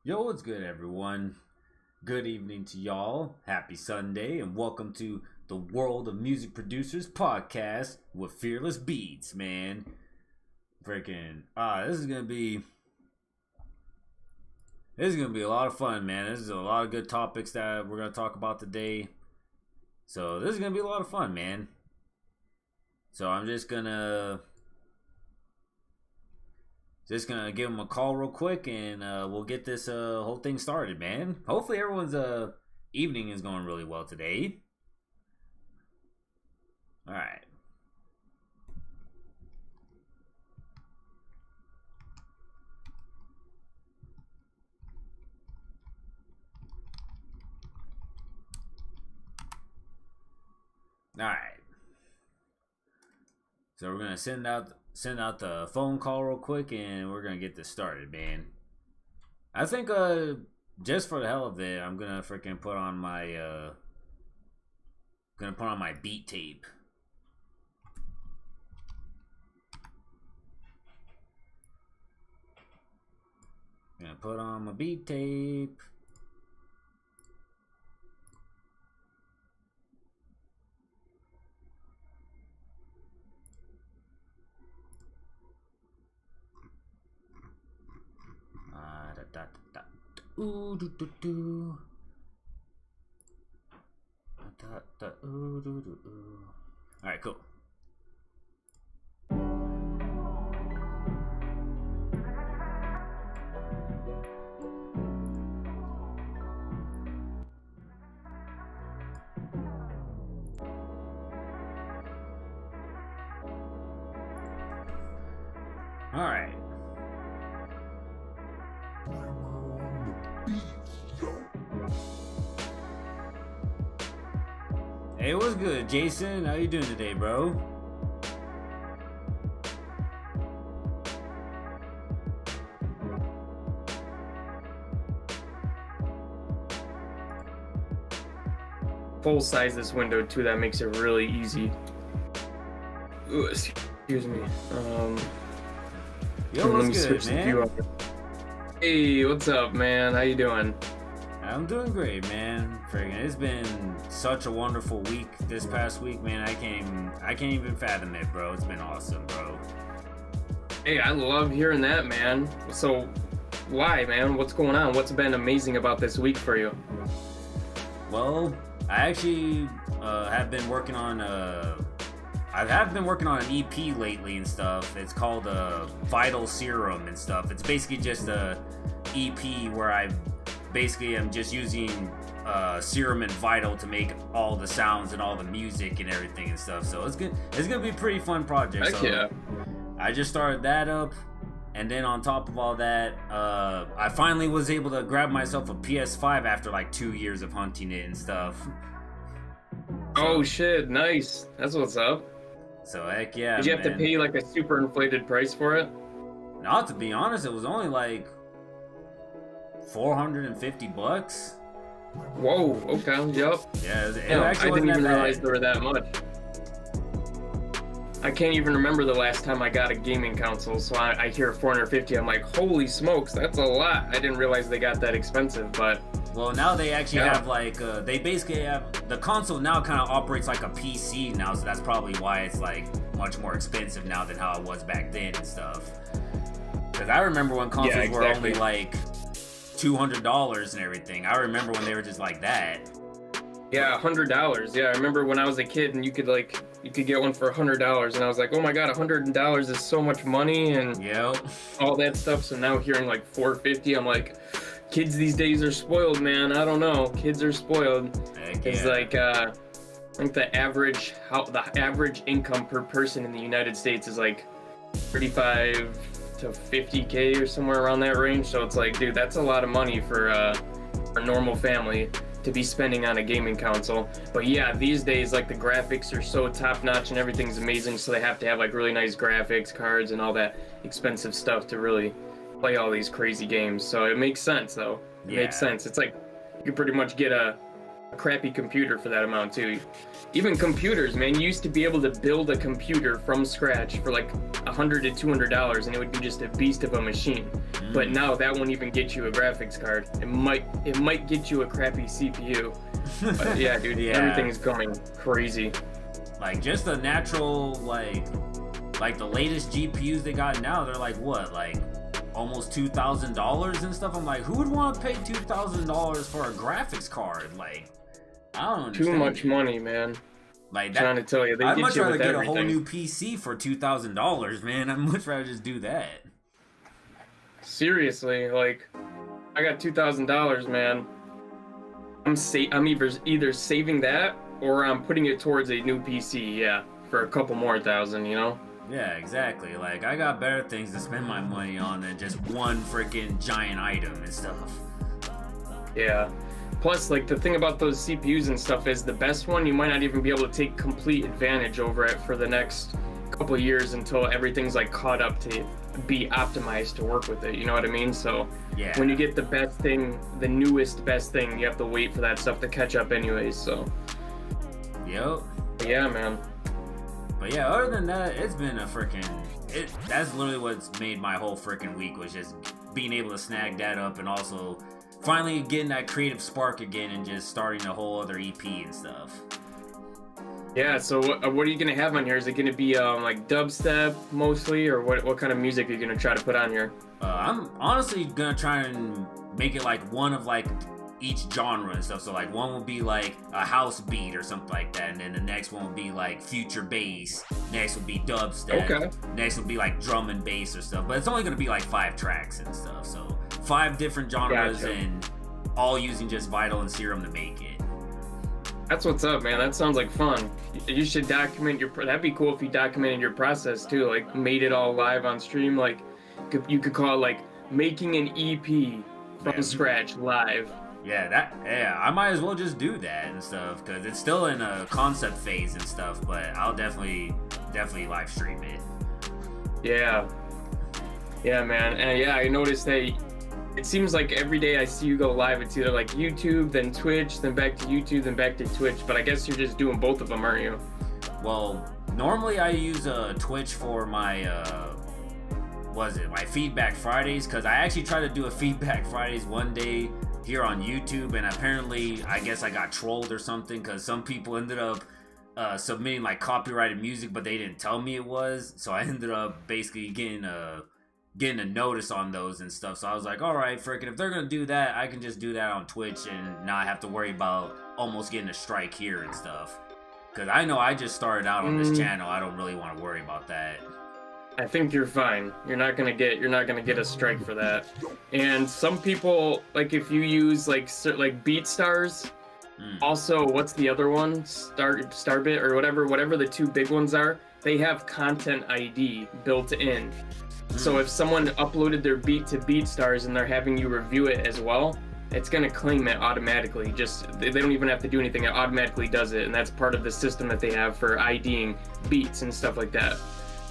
Yo, what's good, everyone? Good evening to y'all. Happy Sunday, and welcome to the World of Music Producers podcast with Fearless Beats, man. Freaking, this is gonna be a lot of fun, man. This is a lot of good topics that we're gonna talk about today. So this is gonna be a lot of fun, man. So I'm just gonna give them a call real quick, and we'll get this whole thing started, man. Hopefully everyone's evening is going really well today. All right. All right. So we're gonna send out the phone call real quick, and we're gonna get this started, man. I think just for the hell of it, I'm gonna freaking put on my beat tape. Gonna put on my beat tape. Ooh do do do. Ooh do do do. All right, cool. All right. Hey, what's good, Jason? How you doing today, bro? Full size this window too. That makes it really easy. Ooh, excuse me. Yo, what's good, man? Hey, what's up, man? How you doing? I'm doing great, man. Friggin', it's been such a wonderful week this past week, man. I can't even fathom it, bro. It's been awesome, bro. Hey, I love hearing that, man. So, why, man? What's going on? What's been amazing about this week for you? Well, I actually have been working on I have been working on an EP lately and stuff. It's called Vital Serum and stuff. It's basically just a EP where I'm just using Serum and Vital to make all the sounds and all the music and everything and stuff. So it's gonna be a pretty fun project. Heck yeah. I just started that up, and then on top of all that, I finally was able to grab myself a PS5 after like 2 years of hunting it and stuff. Oh shit, nice. That's what's up. So heck yeah. Did you have to pay like a super inflated price for it? Not to be honest, it was only like $450. Whoa, okay, yep. Yeah, I didn't even realize they were that much. I can't even remember the last time I got a gaming console, so I hear 450, I'm like, holy smokes, that's a lot. I didn't realize they got that expensive, but... Well, now they actually have like, they basically have, the console now kind of operates like a PC now, so that's probably why it's like much more expensive now than how it was back then and stuff. Because I remember when consoles were only like $200 and everything. I remember when they were just like that. Yeah, $100. Yeah, I remember when I was a kid and you could like you could get one for $100, and I was like, oh my god, $100 is so much money and Yep. all that stuff. So now hearing like $450, I'm like, kids these days are spoiled, man. I don't know, kids are spoiled. Heck It's yeah. like I think the average income per person in the United States is like 35 to 50K or somewhere around that range. So it's like, dude, that's a lot of money for a normal family to be spending on a gaming console. But yeah, these days, like, the graphics are so top notch and everything's amazing, so they have to have like really nice graphics cards and all that expensive stuff to really play all these crazy games. So it makes sense, though. It makes sense. It's like you could pretty much get a crappy computer for that amount too. Even computers, man, you used to be able to build a computer from scratch for like $100 to $200, and it would be just a beast of a machine. But now that won't even get you a graphics card. It might get you a crappy CPU. But yeah, dude, everything is going crazy. Like, just the natural, like the latest GPUs they got now, they're like, what, like almost $2,000 and stuff. I'm like, who would want to pay $2,000 for a graphics card? Like, I don't understand. Too much money, man. Like that, I'm trying to tell you, they I'd get much you rather with get everything. a whole new PC for $2,000, man. I'd much rather just do that. Seriously, like, I got $2,000, man. I'm either saving that or I'm putting it towards a new PC, yeah, for a couple more thousand, you know? Yeah, exactly. Like, I got better things to spend my money on than just one freaking giant item and stuff. Yeah. Plus, like, the thing about those CPUs and stuff is the best one, you might not even be able to take complete advantage over it for the next couple of years until everything's, like, caught up to be optimized to work with it, you know what I mean? So Yeah. when you get the best thing, the newest best thing, you have to wait for that stuff to catch up anyways, so. Yep. Yeah, man. But yeah, other than that, it's been a freaking... That's literally what's made my whole freaking week, was just being able to snag that up and also finally getting that creative spark again and just starting a whole other EP and stuff. Yeah, so what are you gonna have on here? Is it gonna be like dubstep mostly, or what kind of music are you gonna try to put on here? I'm honestly gonna try and make it like one of like each genre and stuff. So like one will be like a house beat or something like that, and then the next one will be like future bass. Next will be dubstep. Okay. Next will be like drum and bass or stuff. But it's only gonna be like 5 tracks and stuff. So 5 different genres, Gotcha. and all using just Vital and Serum to make it. That's what's up, man. That sounds like fun. You should document that'd be cool if you documented your process too, like made it all live on stream. Like you could call it like making an EP from scratch live. Yeah, I might as well just do that and stuff, because it's still in a concept phase and stuff, but I'll definitely live stream it. Yeah, man. And yeah, I noticed that it seems like every day I see you go live, it's either like YouTube, then Twitch, then back to YouTube, then back to Twitch. But I guess you're just doing both of them, aren't you? Well, normally I use Twitch for my my Feedback Fridays, because I actually tried to do a Feedback Fridays one day here on YouTube, and apparently I guess I got trolled or something, because some people ended up submitting like copyrighted music, but they didn't tell me it was. So I ended up basically getting a notice on those and stuff. So I was like, all right, frickin', if they're gonna do that, I can just do that on Twitch and not have to worry about almost getting a strike here and stuff. Because I know I just started out on this channel. I don't really want to worry about that. I think you're fine. You're not gonna get a strike for that. And some people, like, if you use like BeatStars, also what's the other one? Starbit or whatever the 2 big ones are. They have Content ID built in. So if someone uploaded their beat to BeatStars and they're having you review it as well, it's gonna claim it automatically. They don't even have to do anything. It automatically does it, and that's part of the system that they have for IDing beats and stuff like that.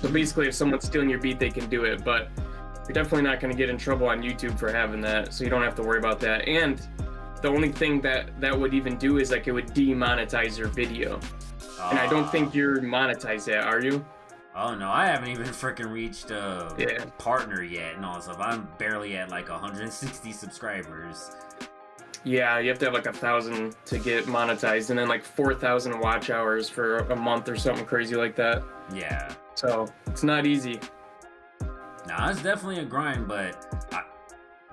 So basically, if someone's stealing your beat, they can do it, but you're definitely not gonna get in trouble on YouTube for having that, so you don't have to worry about that. And the only thing that would even do is like it would demonetize your video. And I don't think you're monetized yet, are you? Oh no, I haven't even freaking reached partner yet and all that stuff. I'm barely at like 160 subscribers. Yeah, you have to have like 1,000 to get monetized, and then like 4,000 watch hours for a month or something crazy like that. Yeah. So it's not easy. Nah, it's definitely a grind, but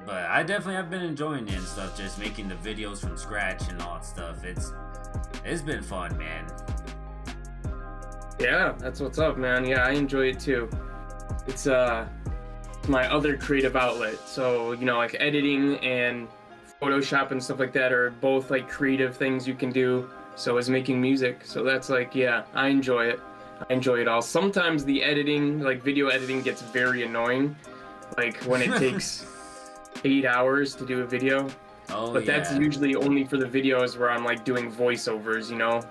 I definitely have been enjoying it and stuff. Just making the videos from scratch and all that stuff. It's been fun, man. Yeah, that's what's up, man. Yeah, I enjoy it too. It's my other creative outlet. So, you know, like editing and Photoshop and stuff like that are both like creative things you can do. So is making music. So that's like, yeah, I enjoy it. I enjoy it all. Sometimes the editing, like video editing, gets very annoying. Like when it takes 8 hours to do a video. Oh, but that's usually only for the videos where I'm like doing voiceovers, you know?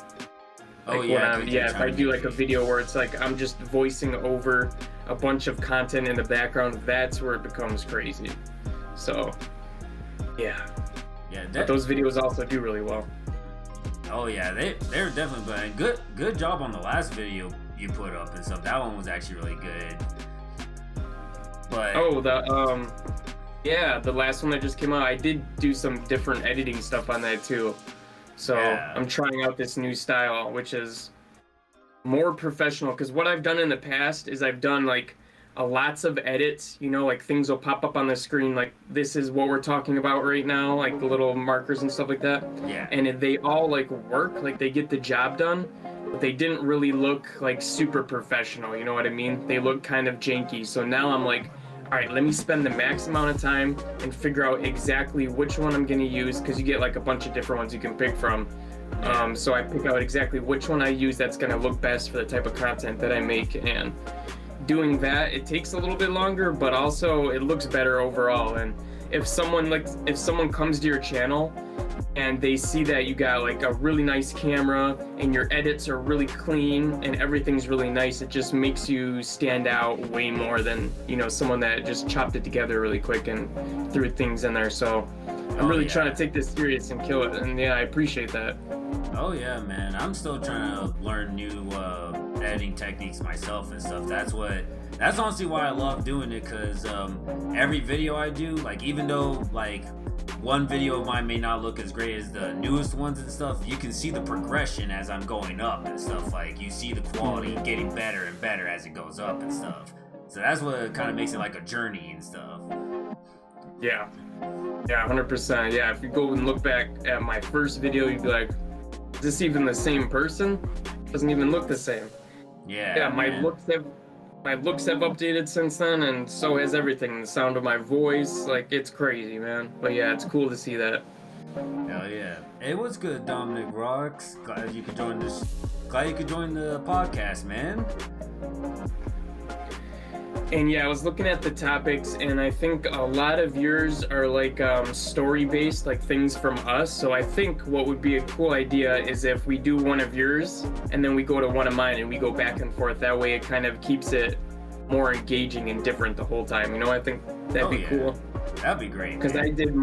Like if I do like a video where it's like I'm just voicing over a bunch of content in the background, that's where it becomes crazy. So, yeah. Yeah, but those videos also do really well. Oh yeah, they're definitely good job on the last video you put up and stuff. That one was actually really good. But the last one that just came out, I did do some different editing stuff on that too. So yeah. I'm trying out this new style, which is more professional, because what I've done in the past is I've done like lots of edits, you know, like things will pop up on the screen like this is what we're talking about right now, like the little markers and stuff like that. Yeah. And they all like work, like they get the job done, but they didn't really look like super professional, you know what I mean? They look kind of janky. So now I'm like, all right, let me spend the max amount of time and figure out exactly which one I'm going to use, because you get like a bunch of different ones you can pick from. So I pick out exactly which one I use that's going to look best for the type of content that I make. And doing that, it takes a little bit longer, but also it looks better overall. And if someone comes to your channel and they see that you got like a really nice camera and your edits are really clean and everything's really nice, it just makes you stand out way more than, you know, someone that just chopped it together really quick and threw things in there. So I'm really trying to take this serious and kill it. And yeah, I appreciate that. Oh yeah, man. I'm still trying to learn new editing techniques myself and stuff. That's honestly why I love doing it, because every video I do, like even though like one video of mine may not look as great as the newest ones and stuff, you can see the progression as I'm going up and stuff. Like you see the quality getting better and better as it goes up and stuff. So that's what kind of makes it like a journey and stuff. Yeah, 100%. Yeah, if you go and look back at my first video, you'd be like, is this even the same person? Doesn't even look the same. Yeah, my looks have updated since then, and so has everything. The sound of my voice, like it's crazy, man. But yeah, it's cool to see that. Hell yeah. It was good, Dominic Rocks. Glad you could join the podcast, man. And yeah, I was looking at the topics, and I think a lot of yours are like story-based, like things from us. So I think what would be a cool idea is if we do one of yours, and then we go to one of mine, and we go back and forth. That way it kind of keeps it more engaging and different the whole time. You know, I think that'd be cool. That'd be great. Because I did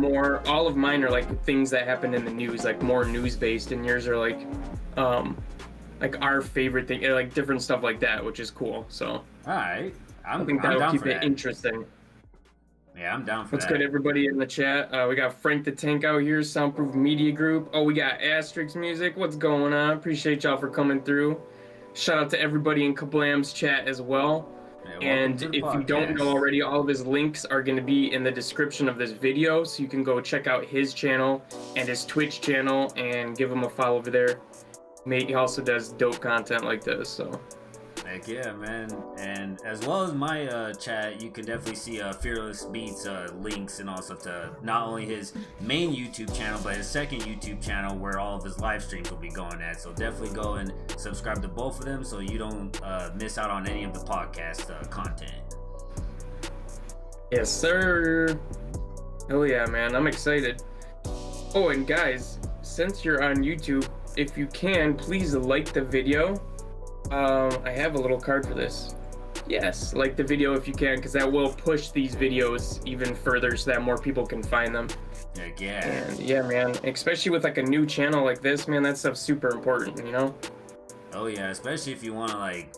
all of mine are like things that happened in the news, like more news-based, and yours are like our favorite thing, like different stuff like that, which is cool. So. All right. I think that'll keep it interesting. Yeah, I'm down for What's good, everybody in the chat? We got Frank the Tank out here, Soundproof Media Group. Oh, we got Asterix Music. What's going on? Appreciate y'all for coming through. Shout out to everybody in KaBlam's chat as well. Yeah, and if you don't know already, all of his links are going to be in the description of this video, so you can go check out his channel and his Twitch channel and give him a follow over there. He also does dope content like this, so... Heck yeah, man. And as well as my chat, you can definitely see Fearless Beats links and also to not only his main YouTube channel, but his second YouTube channel where all of his live streams will be going at. So definitely go and subscribe to both of them so you don't miss out on any of the podcast content. Yes, sir. Hell yeah, man. I'm excited. Oh, and guys, since you're on YouTube, if you can, please like the video. I have a little card for this. Yes, like the video if you can, because that will push these videos even further so that more people can find them. Heck yeah. And yeah, man, especially with like a new channel like this, man, that stuff's super important, you know? Oh yeah, especially if you want to like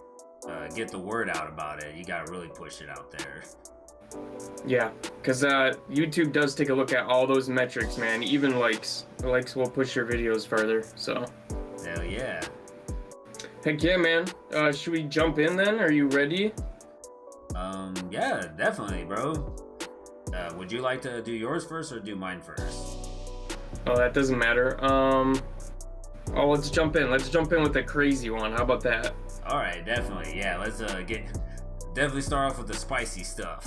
get the word out about it, you gotta really push it out there. Yeah, because YouTube does take a look at all those metrics, man. Even likes will push your videos further, so. Hell yeah. Heck yeah, man. Should we jump in then? Are you ready? Yeah, definitely, bro. Would you like to do yours first or do mine first? Oh, that doesn't matter. Let's jump in. Let's jump in with a crazy one. How about that? All right, definitely. Yeah, let's definitely start off with the spicy stuff.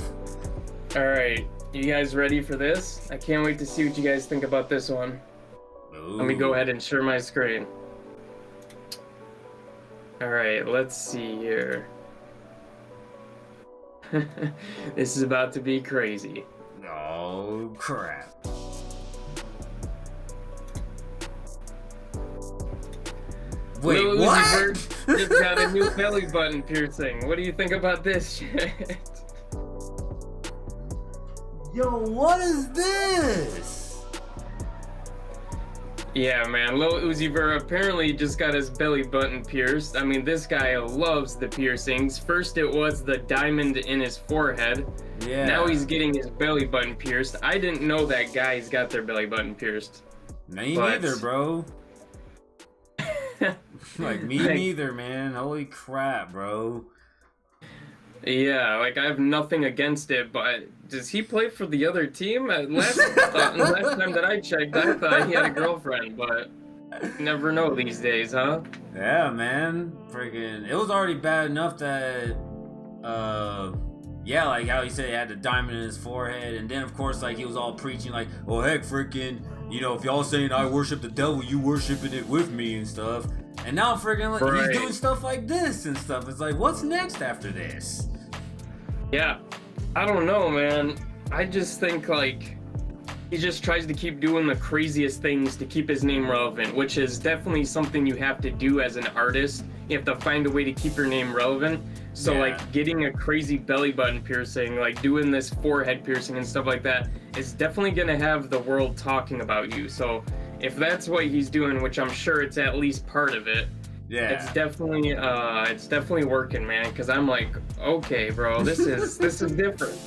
All right, you guys ready for this? I can't wait to see what you guys think about this one. Ooh. Let me go ahead and share my screen. All right, let's see here. This is about to be crazy. Oh crap. Wait, Lil what? Uzi Vert just got a new belly button piercing. What do you think about this shit? Yo, what is this? Yeah, man, Lil Uzi Vert apparently just got his belly button pierced. I mean, this guy loves the piercings. First it was the diamond in his forehead. Yeah. Now he's getting his belly button pierced. I didn't know that guys got their belly button pierced. Me neither, bro. Like, me neither, man. Holy crap, bro. Yeah, like, I have nothing against it, but does he play for the other team? Last time that I checked, I thought he had a girlfriend, but you never know these days, huh? Yeah, man. Freaking, it was already bad enough that, yeah, like how he said he had the diamond in his forehead, and then, of course, like, he was all preaching, like, oh, heck, freaking, you know, if y'all saying I worship the devil, you worshiping it with me and stuff. And now, freaking, like, Right. he's doing stuff like this and stuff. It's like, what's next after this? Yeah, I don't know, man. I just think, like, he just tries to keep doing the craziest things to keep his name relevant, which is definitely something you have to do as an artist. You have to find a way to keep your name relevant. So, Yeah. like, getting a crazy belly button piercing, like, doing this forehead piercing and stuff like that is definitely gonna have the world talking about you. So, if that's what he's doing, which I'm sure it's at least part of it, Yeah. it's definitely working, man. Because I'm like, okay, bro, this is different.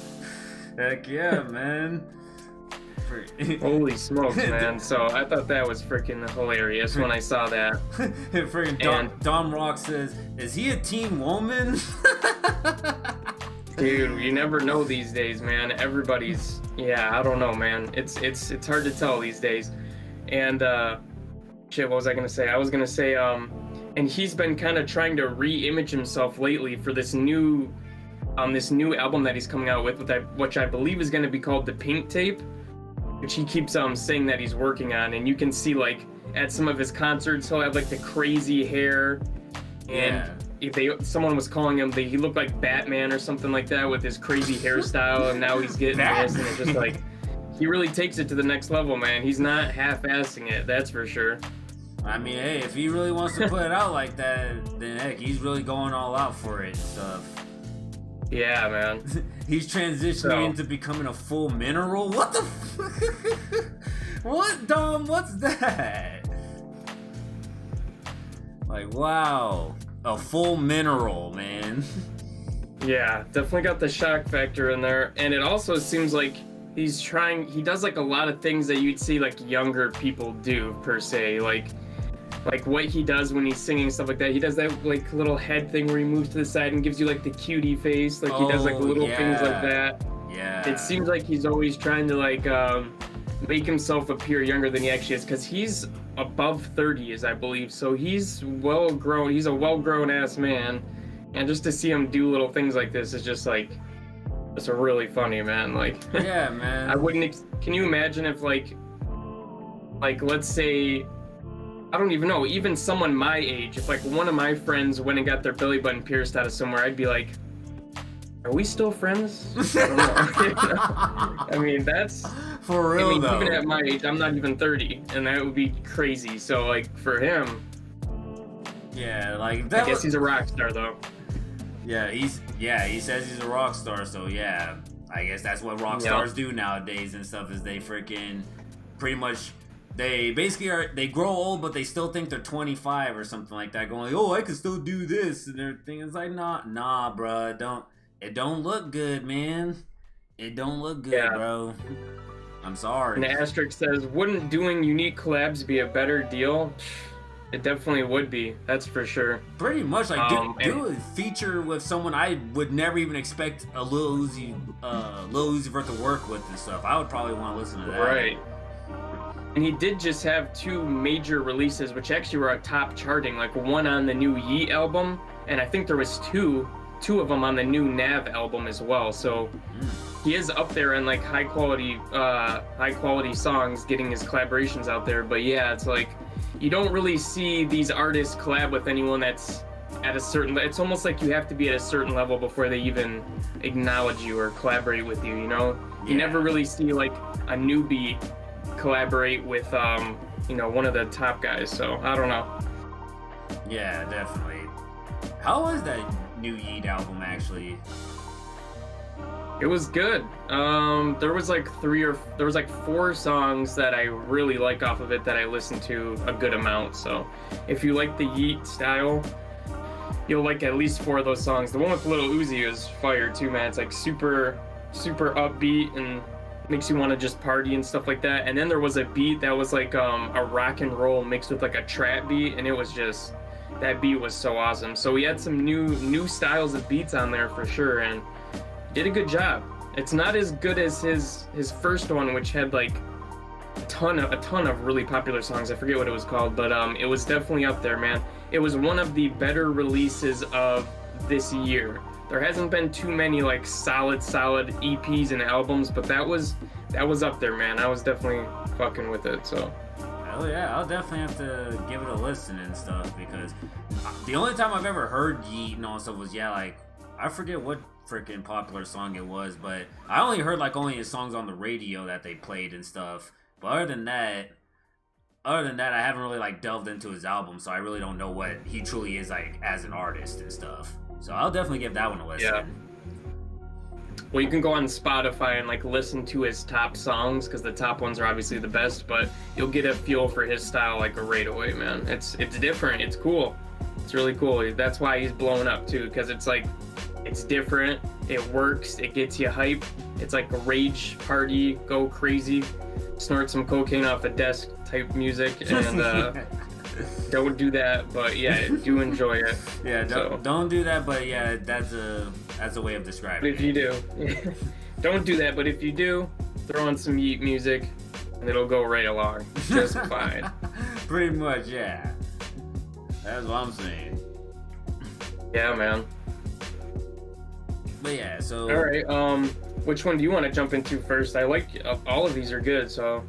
Heck yeah, man. Holy smokes, man. So I thought that was freaking hilarious when I saw that. Freaking Dom Rock says, is he a teen woman? Dude, you never know these days, man. Everybody's, yeah, I don't know, man. It's hard to tell these days. And shit, what was I gonna say? I was gonna say, and he's been kind of trying to re-image himself lately for this new album that he's coming out with, which I believe is gonna be called The Pink Tape, which he keeps saying that he's working on. And you can see, like, at some of his concerts, he'll have like the crazy hair, and someone was calling him, he looked like Batman or something like that with his crazy hairstyle, and now he's getting this, and it's just like, he really takes it to the next level, man. He's not half-assing it, that's for sure. I mean, hey, if he really wants to put it out like that, then heck, he's really going all out for it and stuff. Yeah, man. He's transitioning into becoming a full mineral? What the What, Dom? What's that? Like, wow. A full mineral, man. Yeah, definitely got the shock factor in there. And it also seems like he does like a lot of things that you'd see like younger people do, per se. Like what he does when he's singing, stuff like that. He does that like little head thing where he moves to the side and gives you like the cutie face. Like he does like little things like that. Yeah. It seems like he's always trying to like make himself appear younger than he actually is, because he's above 30, as I believe. So he's well grown. He's a well-grown ass man. And just to see him do little things like this is just like, it's a really funny, man. Like, yeah, man. I wouldn't. Can you imagine if like let's say, I don't even know, even someone my age, if like one of my friends went and got their belly button pierced out of somewhere, I'd be like, are we still friends? I don't know. I mean, that's for real, though. Even at my age, I'm not even 30, and that would be crazy. So like for him, yeah, like that. I guess he's a rock star, though. Yeah, he says he's a rock star, so yeah, I guess that's what rock stars do nowadays and stuff, is they freaking pretty much, they basically they grow old, but they still think they're 25 or something like that, going like, oh, I can still do this, and everything. It's like, nah, bro, it don't look good, man. It don't look good, bro. I'm sorry. And Asterisk says, wouldn't doing unique collabs be a better deal? It definitely would be, that's for sure. Pretty much, like, do a feature with someone I would never even expect a Lil Uzi Vert to work with and stuff. I would probably want to listen to that. Right. And he did just have 2 major releases, which actually were top charting, like one on the new Yeet album, and I think there was two of them on the new Nav album as well. So he is up there in like high quality songs, getting his collaborations out there. But yeah, it's like you don't really see these artists collab with anyone that's at a certain, it's almost like you have to be at a certain level before they even acknowledge you or collaborate with you, you know? You never really see like a newbie collaborate with you know, one of the top guys. So I don't know. Yeah, definitely. How was that new Yeet album actually? It was good. There was like four songs that I really like off of it that I listened to a good amount. So if you like the Yeet style, you'll like at least four of those songs. The one with Lil Uzi is fire too, man. It's like super upbeat and makes you want to just party and stuff like that. And then there was a beat that was like a rock and roll mixed with like a trap beat, and it was just, that beat was so awesome. So we had some new styles of beats on there for sure, and did a good job. It's not as good as his first one, which had like a ton of really popular songs. I forget what it was called, but it was definitely up there, man. It was one of the better releases of this year. There hasn't been too many like solid EPs and albums, but that was up there, man. I was definitely fucking with it. So oh yeah, I'll definitely have to give it a listen and stuff, because the only time I've ever heard Yeet and all stuff was, yeah, like, I forget what freaking popular song it was, but I only heard like only his songs on the radio that they played and stuff. But other than that, I haven't really like delved into his album, so I really don't know what he truly is like as an artist and stuff. So I'll definitely give that one a listen. Yeah. Well, you can go on Spotify and like listen to his top songs, because the top ones are obviously the best, but you'll get a feel for his style like right away, man. It's different. It's cool. It's really cool. That's why he's blowing up too, because it's like, it's different. It works. It gets you hype. It's like a rage party, go crazy, snort some cocaine off the desk type music, and don't do that, but yeah, do enjoy it. Yeah, don't do that, but yeah, that's a way of describing it. If you do, don't do that, but if you do, throw on some Yeet music, and it'll go right along just fine. Pretty much, yeah. That's what I'm saying. Yeah, man. But yeah, so all right, which one do you want to jump into first? I like all of these are good, so.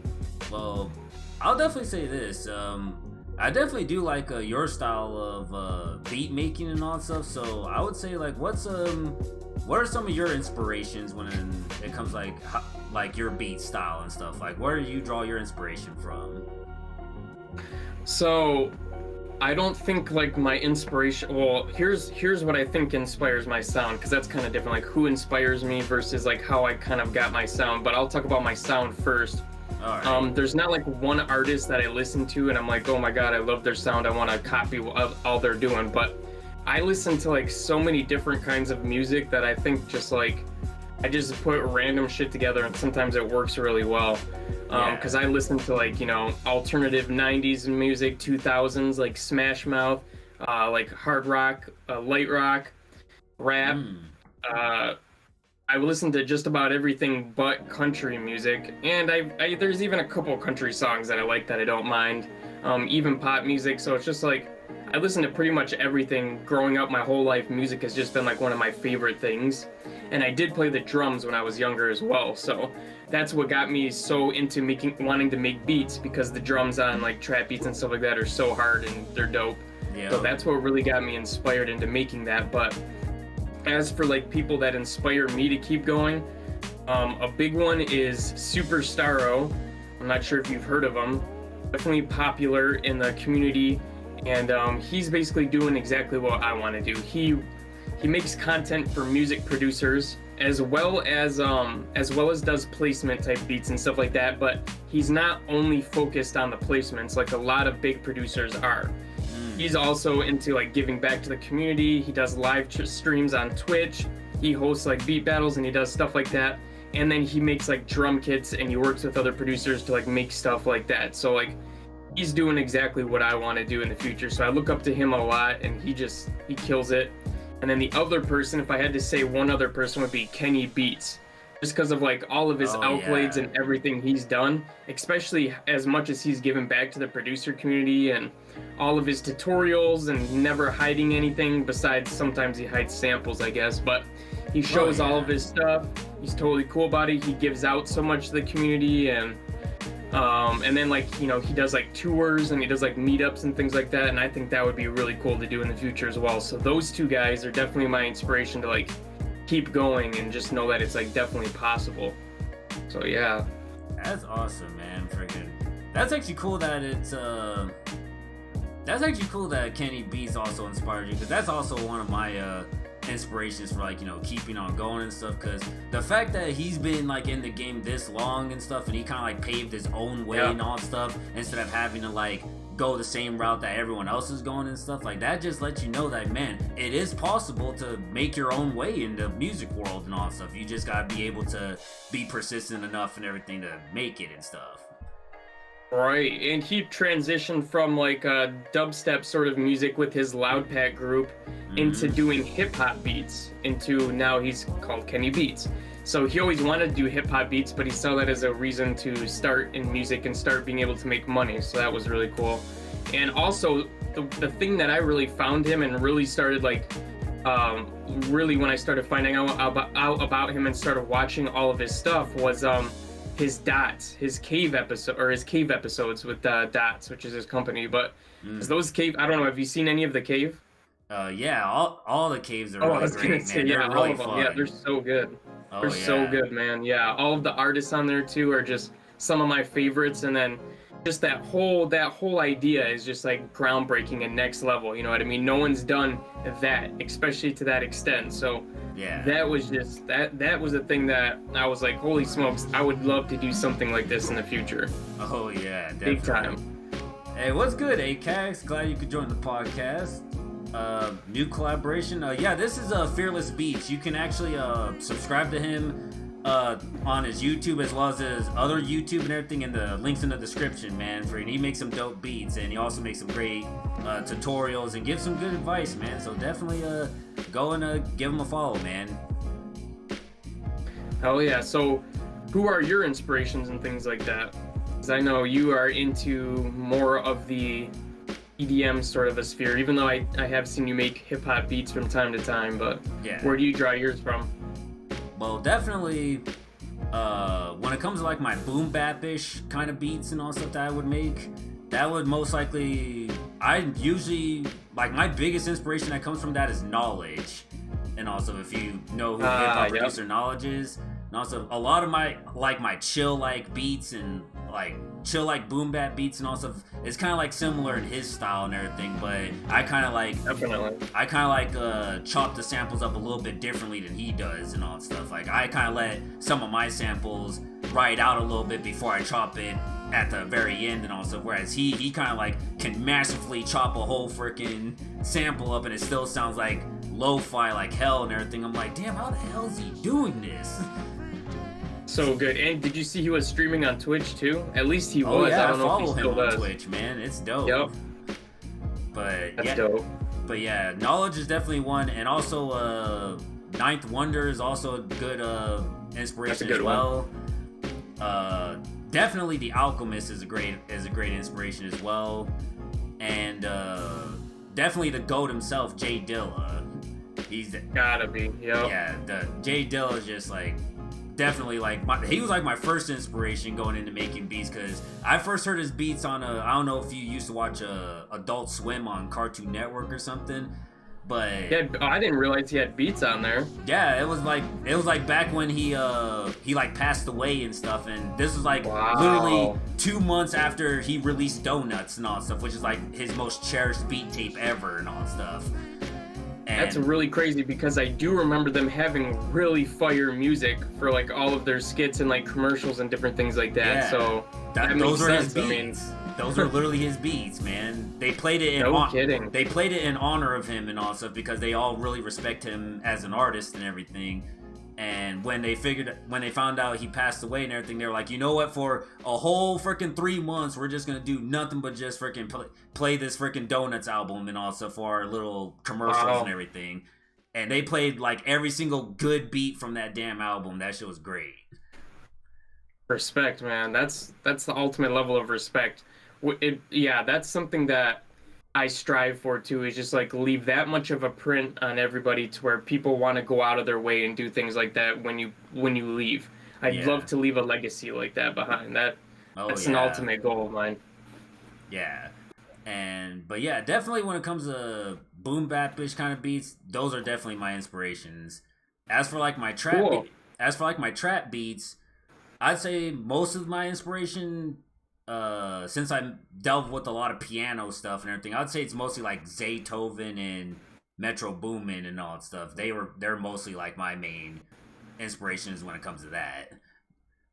Well, I'll definitely say this. I definitely do like your style of beat making and all that stuff. So I would say, like, what are some of your inspirations when it comes like your beat style and stuff? Like, where do you draw your inspiration from? So I don't think like my inspiration, well, here's what I think inspires my sound, because that's kind of different, like who inspires me versus like how I kind of got my sound. But I'll talk about my sound first. All right. There's not like one artist that I listen to and I'm like, oh my god, I love their sound, I want to copy all they're doing. But I listen to like so many different kinds of music that I think just like I just put random shit together, and sometimes it works really well. Because I listen to like, you know, alternative 90s music, 2000s, like Smash Mouth, like hard rock, light rock, rap. I listen to just about everything but country music, and I there's even a couple country songs that I like that I don't mind, even pop music. So it's just like I listen to pretty much everything. Growing up my whole life, music has just been like one of my favorite things, and I did play the drums when I was younger as well. So that's what got me so into wanting to make beats, because the drums on like trap beats and stuff like that are so hard and they're dope. Yeah. So that's what really got me inspired into making that. But as for like people that inspire me to keep going, a big one is Superstaro. I'm not sure if you've heard of him. Definitely popular in the community, and he's basically doing exactly what I want to do. He makes content for music producers, as well as does placement type beats and stuff like that. But he's not only focused on the placements like a lot of big producers are. He's also into like giving back to the community. He does live streams on Twitch. He hosts like beat battles and he does stuff like that. And then he makes like drum kits and he works with other producers to like make stuff like that. So like he's doing exactly what I want to do in the future. So I look up to him a lot, and he kills it. And then the other person, if I had to say one other person, would be Kenny Beats. just because of like all of his accolades and everything he's done, especially as much as he's given back to the producer community and all of his tutorials and never hiding anything besides sometimes he hides samples, I guess, but he shows all of his stuff. He's totally cool about it. He gives out so much to the community, and then like, you know, he does like tours and he does like meetups and things like that, and I think that would be really cool to do in the future as well. So those two guys are definitely my inspiration to like keep going and just know that it's like definitely possible. So yeah, that's awesome, man. Freaking, that's actually cool that it's that's actually cool that Kenny Beats also inspired you, because that's also one of my inspirations for like, you know, keeping on going and stuff, because the fact that he's been like in the game this long and stuff, and he kind of like paved his own way and all stuff, instead of having to like go the same route that everyone else is going and stuff like that, just lets you know that, man, it is possible to make your own way in the music world and all that stuff. You just gotta be able to be persistent enough and everything to make it and stuff. Right, and he transitioned from like dubstep sort of music with his Loud Pack group into doing hip-hop beats, into now he's called Kenny Beats. So he always wanted to do hip-hop beats, but he saw that as a reason to start in music and start being able to make money, so that was really cool. And also, the thing that I really found him and really started like, really when I started finding out about him and started watching all of his stuff was his Dots, his cave episodes with Dots, which is his company. But those cave, I don't know, have you seen any of the cave? Yeah, all the caves are really great, man. Yeah, they're all really of them. fun. Yeah, they're so good. They're so good, man. Yeah, all of the artists on there too are just some of my favorites, and then just that whole idea is just like groundbreaking and next level. You know what I mean? No one's done that, especially to that extent. So yeah, that was just that was a thing that I was like, holy smokes, I would love to do something like this in the future. Oh yeah, definitely. Big time. Hey, what's good, ACAX? Glad you could join the podcast. New collaboration. Yeah, this is Fearless Beats. You can actually subscribe to him on his YouTube as well as his other YouTube and everything, in the links in the description, man. And he makes some dope beats, and he also makes some great tutorials and gives some good advice, man. So definitely go and give him a follow, man. Hell yeah. So who are your inspirations and things like that? Because I know you are into more of the EDM sort of a sphere, even though I have seen you make hip-hop beats from time to time, but where do you draw yours from? Well, definitely when it comes to like my boom bap-ish kind of beats and all stuff that I would make, that would most likely, I usually, like, my biggest inspiration that comes from that is Knowledge. And also, if you know who hip-hop producer Knowledge is, and also a lot of my chill like beats and like chill like boom bap beats and all stuff is kind of like similar in his style and everything, but I kind of like chop the samples up a little bit differently than he does and all that stuff. Like, I kind of let some of my samples ride out a little bit before I chop it at the very end and all stuff, whereas he kind of like can massively chop a whole freaking sample up and it still sounds like lo-fi like hell and everything. I'm like, damn, how the hell is he doing this? So good. And did you see he was streaming on Twitch too? At least he was. Yeah, I don't know if he follow still him on does. Twitch, man. It's dope. Yep. But that's dope. But yeah, Knowledge is definitely one, and also Ninth Wonder is also a good inspiration as well. Definitely The Alchemist is a great inspiration as well, and definitely the GOAT himself, Jay Dilla. He's gotta be. Yep. Yeah, the Jay Dilla is just like. Definitely, like, he was like my first inspiration going into making beats, because I first heard his beats on I don't know if you used to watch Adult Swim on Cartoon Network or something, but yeah, I didn't realize he had beats on there. Yeah, it was like back when he like passed away and stuff, and this was like literally 2 months after he released Donuts and all that stuff, which is like his most cherished beat tape ever and all that stuff. And that's really crazy, because I do remember them having really fire music for like all of their skits and like commercials and different things like that. Yeah, so those are his beats. Those are literally his beats, man. They played it in They played it in honor of him and all stuff, because they all really respect him as an artist and everything. And when they found out he passed away and everything, they were like, you know what? For a whole freaking 3 months, we're just gonna do nothing but just freaking play this freaking Donuts album and also for our little commercials and everything. and they played like every single good beat from that damn album. That shit was great. Respect, man. That's the ultimate level of respect. Yeah, that's something that I strive for too. Is just like leave that much of a print on everybody to where people want to go out of their way and do things like that when you leave. I'd love to leave a legacy like that behind. That's an ultimate goal of mine. Yeah. But yeah, definitely when it comes to boom bap-ish kind of beats, those are definitely my inspirations. As for like my trap beats, I'd say most of my inspiration, since I delve with a lot of piano stuff and everything, I'd say it's mostly like Zaytoven and Metro Boomin and all that stuff. They're mostly like my main inspirations when it comes to that.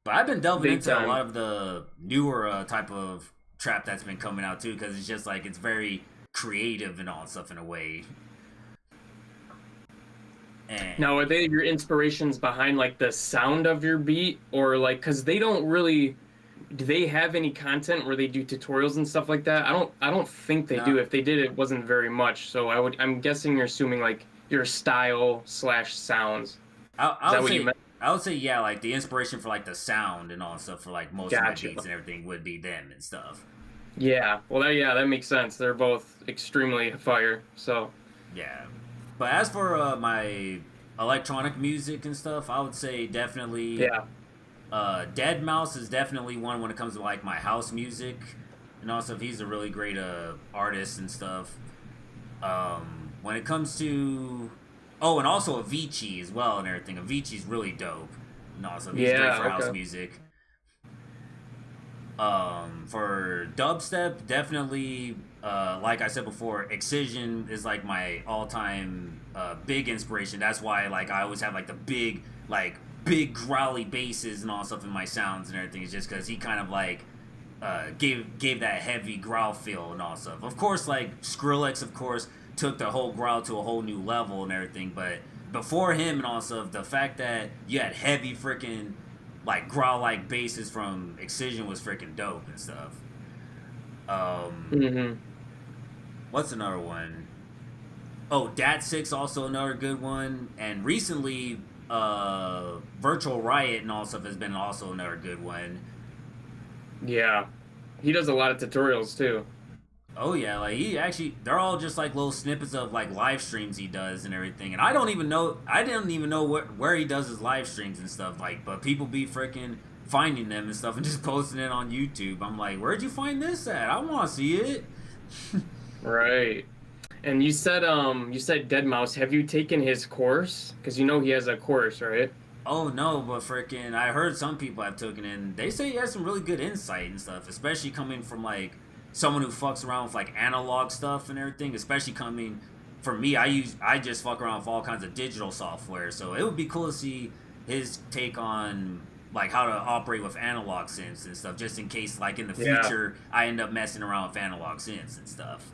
But I've been delving into a lot of the newer type of trap that's been coming out too, because it's just like it's very creative and all that stuff in a way. And now, are they your inspirations behind like the sound of your beat, or like because they don't really? Do they have any content where they do tutorials and stuff like that? I don't think they do. If they did, it wasn't very much. So I'm guessing you're assuming like your style / sounds. I would say yeah, like the inspiration for like the sound and all that stuff for like most of my beats and everything would be them and stuff. Yeah, well, that makes sense. They're both extremely fire. So yeah, but as for my electronic music and stuff, I would say definitely Deadmau5 is definitely one when it comes to like my house music, and also he's a really great artist and stuff. When it comes to and also Avicii as well and everything. Avicii's really dope. And also he's great for house music. For dubstep, definitely, like I said before, Excision is like my all-time big inspiration. That's why like I always have like the big growly basses and all stuff in my sounds and everything. It's just because he kind of like gave that heavy growl feel and all stuff. Of course, like Skrillex, of course, took the whole growl to a whole new level and everything. But before him and all stuff, the fact that you had heavy freaking like growl like basses from Excision was freaking dope and stuff. What's another one? Oh, Dat6 also another good one. And recently, Virtual Riot and all stuff has been also another good one. Yeah, he does a lot of tutorials too. Oh yeah, like they're all just like little snippets of like live streams he does and everything. And I didn't even know where he does his live streams and stuff, like, but people be freaking finding them and stuff and just posting it on YouTube. I'm like, where'd you find this at? I want to see it. Right. And you said Deadmau5. Have you taken his course? Because you know he has a course, right? Oh no, but freaking I heard some people have taken it and they say he has some really good insight and stuff, especially coming from like someone who fucks around with like analog stuff and everything, especially coming from me. I just fuck around with all kinds of digital software, so it would be cool to see his take on like how to operate with analog synths and stuff, just in case like in the future I end up messing around with analog synths and stuff.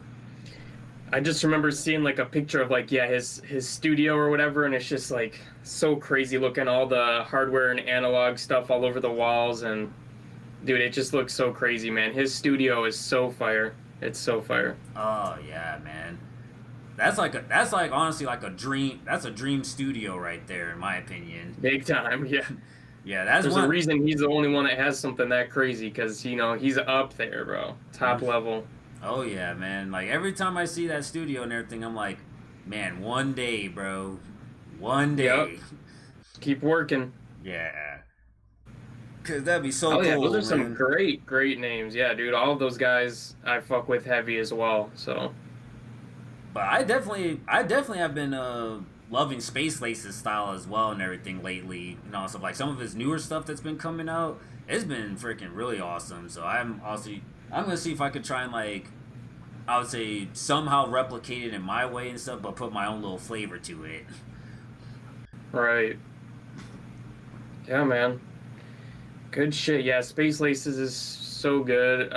I just remember seeing like a picture of like his studio or whatever, and it's just like so crazy looking, all the hardware and analog stuff all over the walls, and dude, it just looks so crazy, man. His studio is so fire. It's so fire. Oh yeah, man. That's like honestly like a dream. That's a dream studio right there, in my opinion. Big time, yeah. Yeah, there's a reason he's the only one that has something that crazy, because he's up there, bro. Top level. Oh yeah, man. Like every time I see that studio and everything, I'm like, man, one day, bro. One day. Yep. Keep working. Yeah. Cause that'd be so cool. Yeah, those are some great names. Yeah, dude. All of those guys I fuck with heavy as well. So. But I definitely have been loving Space Lace's style as well and everything lately, and also like some of his newer stuff that's been coming out. It's been freaking really awesome. So I'm gonna see if I could try and like, I would say somehow replicate it in my way and stuff, but put my own little flavor to it. Right. Yeah, man. Good shit. Yeah, Space Laces is so good.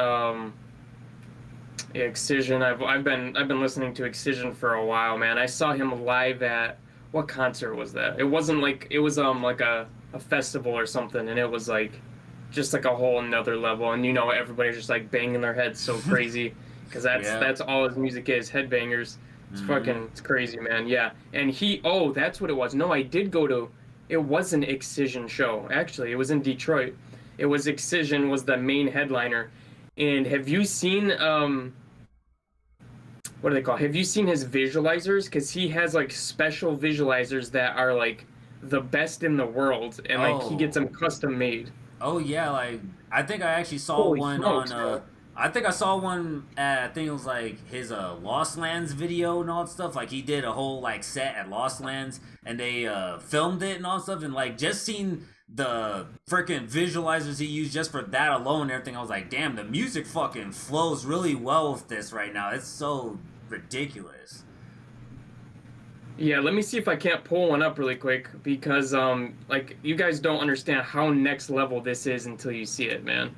Excision. I've been listening to Excision for a while, man. I saw him live at, what concert was that? It wasn't like, it was like a festival or something, and it was like just like a whole another level, and everybody's just like banging their heads so crazy, because that's all his music is, headbangers. It's fucking, it's crazy, man. Yeah. And oh, that's what it was. No, I did go to, it was an Excision show. Actually, it was in Detroit. It was Excision was the main headliner. And have you seen, what do they call? Have you seen his visualizers? Because he has like special visualizers that are like the best in the world, and like he gets them custom made. Oh yeah, like I think I actually saw Holy one smokes, on. I think I saw one at, I think it was like his Lost Lands video and all that stuff. Like he did a whole like set at Lost Lands, and they filmed it and all that stuff. And like just seeing the freaking visualizers he used just for that alone and everything, I was like, damn, the music fucking flows really well with this right now. It's so ridiculous. Yeah, let me see if I can't pull one up really quick, because like you guys don't understand how next level this is until you see it, man.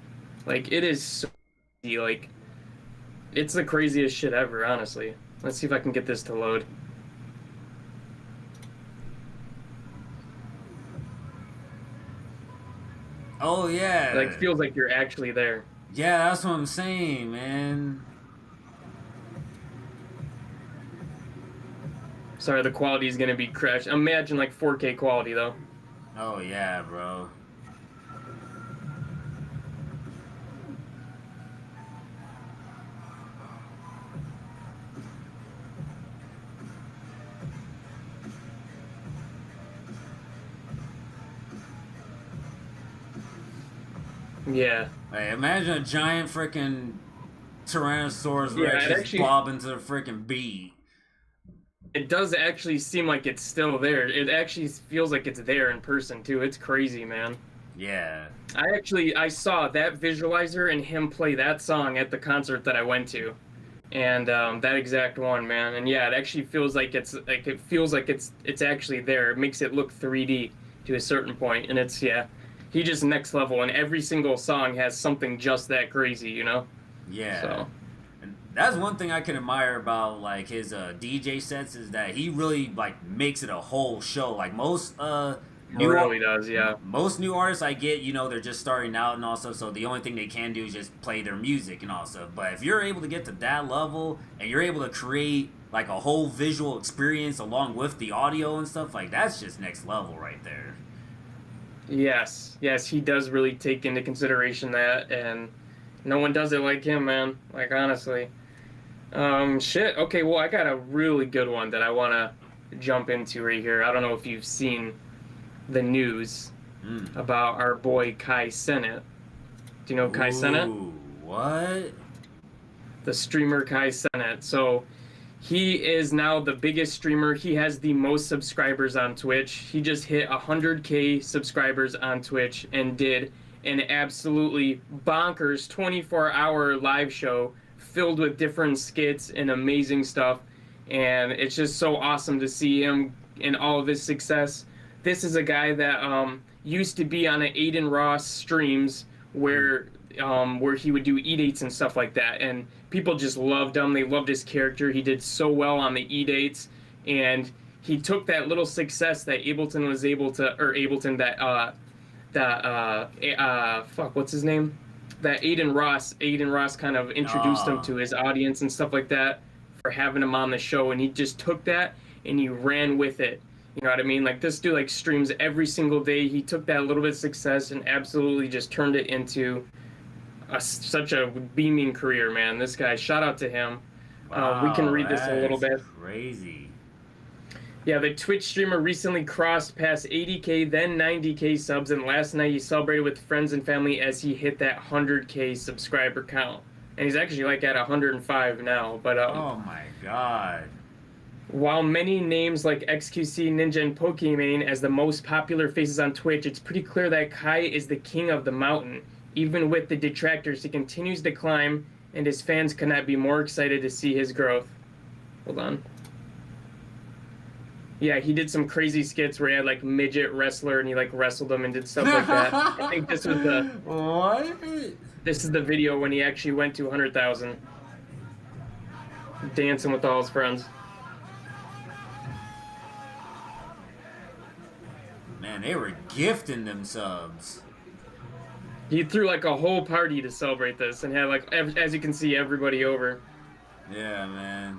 Like it is so easy. Like it's the craziest shit ever, honestly. Let's see if I can get this to load. Oh yeah. Like feels like you're actually there. Yeah, that's what I'm saying, man. Sorry, the quality is gonna be crashed. Imagine like 4K quality though. Oh yeah, bro. Yeah. Hey, imagine a giant freaking Tyrannosaurus Yeah, Rex it just actually- bobbing to the freaking beat. It does actually seem like it's still there. It actually feels like it's there in person too. It's crazy, man. Yeah. I saw that visualizer and him play that song at the concert that I went to, and that exact one, man. And yeah, it actually feels like it's actually there. It makes it look 3D to a certain point, and it's he just next level. And every single song has something just that crazy, you know. Yeah. So. And that's one thing I can admire about like his DJ sets is that he really like makes it a whole show. Like most Really does, yeah. Most new artists I get, you know, they're just starting out and all stuff, so the only thing they can do is just play their music and all stuff. But if you're able to get to that level and you're able to create like a whole visual experience along with the audio and stuff, like that's just next level right there. Yes, he does really take into consideration that, and no one does it like him, man. Like honestly. Shit. Okay, well I got a really good one that I wanna jump into right here. I don't know if you've seen the news about our boy Kai Cenat. Do you know Kai Cenat? What? The streamer Kai Cenat. So he is now the biggest streamer. He has the most subscribers on Twitch. He just hit 100K subscribers on Twitch and did an absolutely bonkers 24-hour live show filled with different skits and amazing stuff. And it's just so awesome to see him in all of his success. This is a guy that used to be on an Aiden Ross streams where he would do E-dates and stuff like that, and people just loved him. They loved his character. He did so well on the E-dates, and he took that little success that Ableton was able to, or Ableton what's his name? That Aiden Ross kind of introduced him to his audience and stuff like that for having him on the show, and he just took that and he ran with it. You know what I mean? Like this dude like streams every single day. He took that little bit of success and absolutely just turned it into such a beaming career, man. This guy, shout out to him. Wow, we can read this a little bit. Crazy. Yeah, the Twitch streamer recently crossed past 80K, then 90K subs, and last night he celebrated with friends and family as he hit that 100K subscriber count. And he's actually like at 105 now. But oh my god. While many names like XQC, Ninja, and Pokimane as the most popular faces on Twitch, it's pretty clear that Kai is the king of the mountain. Even with the detractors, he continues to climb, and his fans could not be more excited to see his growth. Hold on. Yeah, he did some crazy skits where he had like midget wrestler, and he like wrestled them and did stuff like that. I think this was the... What? This is the video when he actually went to 100,000. Dancing with all his friends. Man, they were gifting them subs. He threw like a whole party to celebrate this and had like, as you can see, everybody over. Yeah, man.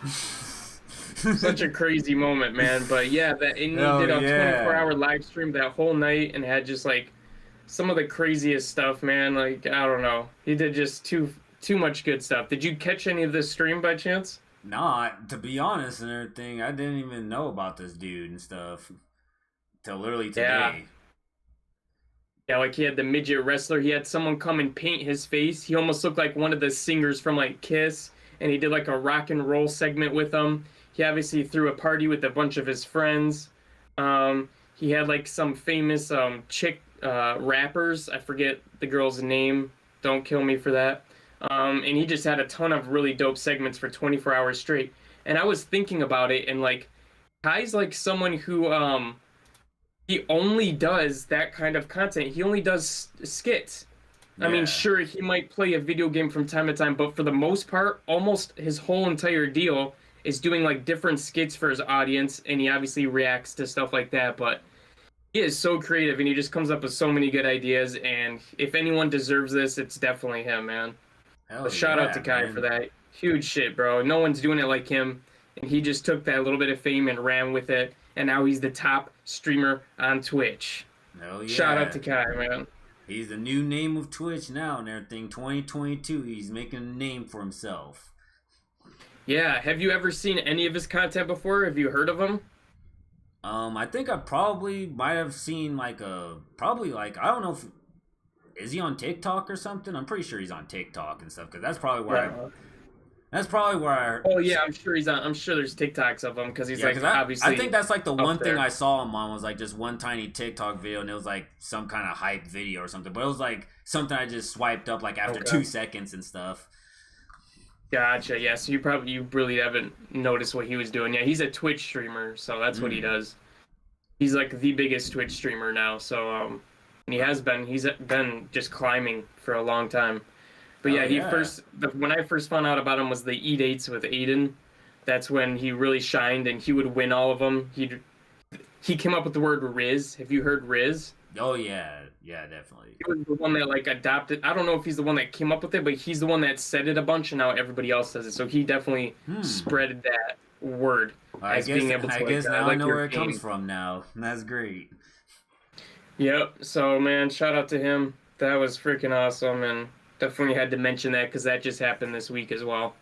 Such a crazy moment, man. But yeah, and he did a 24-hour live stream that whole night and had just like some of the craziest stuff, man. Like, I don't know. He did just too much good stuff. Did you catch any of this stream by chance? Nah, to be honest and everything, I didn't even know about this dude and stuff till literally today. Yeah. Yeah, like he had the midget wrestler. He had someone come and paint his face. He almost looked like one of the singers from like Kiss, and he did like a rock and roll segment with them. He obviously threw a party with a bunch of his friends. He had like some famous chick rappers. I forget the girl's name. Don't kill me for that. And he just had a ton of really dope segments for 24 hours straight. And I was thinking about it, and like Kai's like someone who he only does that kind of content. He only does skits. Yeah. I mean, sure, he might play a video game from time to time, but for the most part, almost his whole entire deal is doing like different skits for his audience, and he obviously reacts to stuff like that. But he is so creative, and he just comes up with so many good ideas. And if anyone deserves this, it's definitely him, man. So shout out to Kai for that. Huge shit, bro. No one's doing it like him, and he just took that little bit of fame and ran with it. And now he's the top streamer on Twitch. Hell yeah. Shout out to Kai, man. He's the new name of Twitch now and everything. 2022, he's making a name for himself. Yeah, have you ever seen any of his content before? Have you heard of him? I think I probably might have seen like I don't know if, is he on TikTok or something? I'm pretty sure he's on TikTok and stuff, because that's probably where I Oh yeah, I'm sure he's on. I'm sure there's TikToks of him because he's obviously. I think that's like the one thing I saw him on was like just one tiny TikTok video, and it was like some kind of hype video or something. But it was like something I just swiped up like after 2 seconds and stuff. Gotcha. Yeah, so you really haven't noticed what he was doing. Yeah, he's a Twitch streamer, so that's what he does. He's like the biggest Twitch streamer now. So and he's been just climbing for a long time. But yeah, when I first found out about him was the E-Dates with Aiden. That's when he really shined, and he would win all of them. He came up with the word Riz. Have you heard Riz? Oh yeah, definitely. He was the one that like adopted. I don't know if he's the one that came up with it, but he's the one that said it a bunch, and now everybody else says it. So he definitely spread that word as being able to. I guess now I know where it comes from now. That's great. Yep. So man, shout out to him. That was freaking awesome, and definitely had to mention that because that just happened this week as well.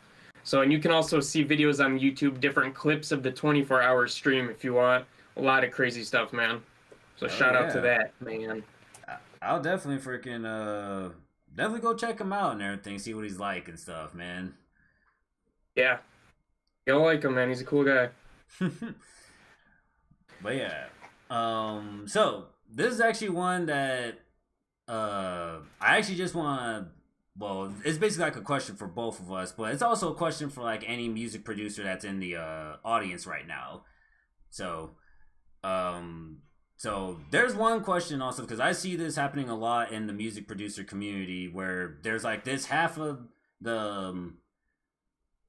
So, and you can also see videos on YouTube, different clips of the 24-hour stream if you want. A lot of crazy stuff, man. So shout out to that, man. I'll definitely freaking definitely go check him out and everything, see what he's like and stuff, man. Yeah. You'll like him, man. He's a cool guy. But yeah. So this is actually one that I actually just want to. Well, it's basically like a question for both of us, but it's also a question for like any music producer that's in the audience right now. So, so there's one question also, because I see this happening a lot in the music producer community, where there's like this half of the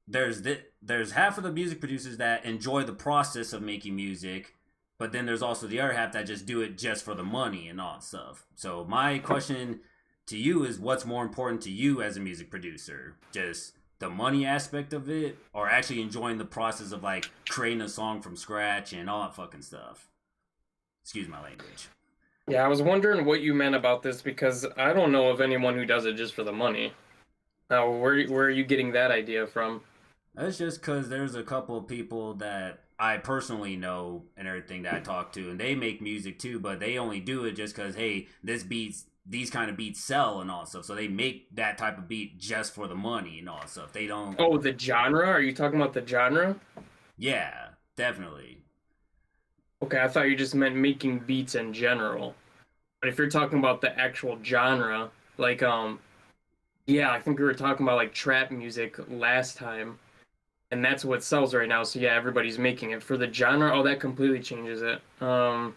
there's half of the music producers that enjoy the process of making music, but then there's also the other half that just do it just for the money and all stuff. So my question to you is, what's more important to you as a music producer? Just the money aspect of it, or actually enjoying the process of like creating a song from scratch and all that fucking stuff? Excuse my language. Yeah, I was wondering what you meant about this, because I don't know of anyone who does it just for the money. Now, where are you getting that idea from? That's just because there's a couple of people that I personally know and everything that I talk to, and they make music too, but they only do it just because, hey, these kind of beats sell and all stuff, so they make that type of beat just for the money and all stuff. They don't. Oh, the genre? Are you talking about the genre? Yeah, definitely. Okay, I thought you just meant making beats in general. But if you're talking about the actual genre, like yeah, I think we were talking about like trap music last time, and that's what sells right now. So yeah, everybody's making it. For the genre, oh, that completely changes it. I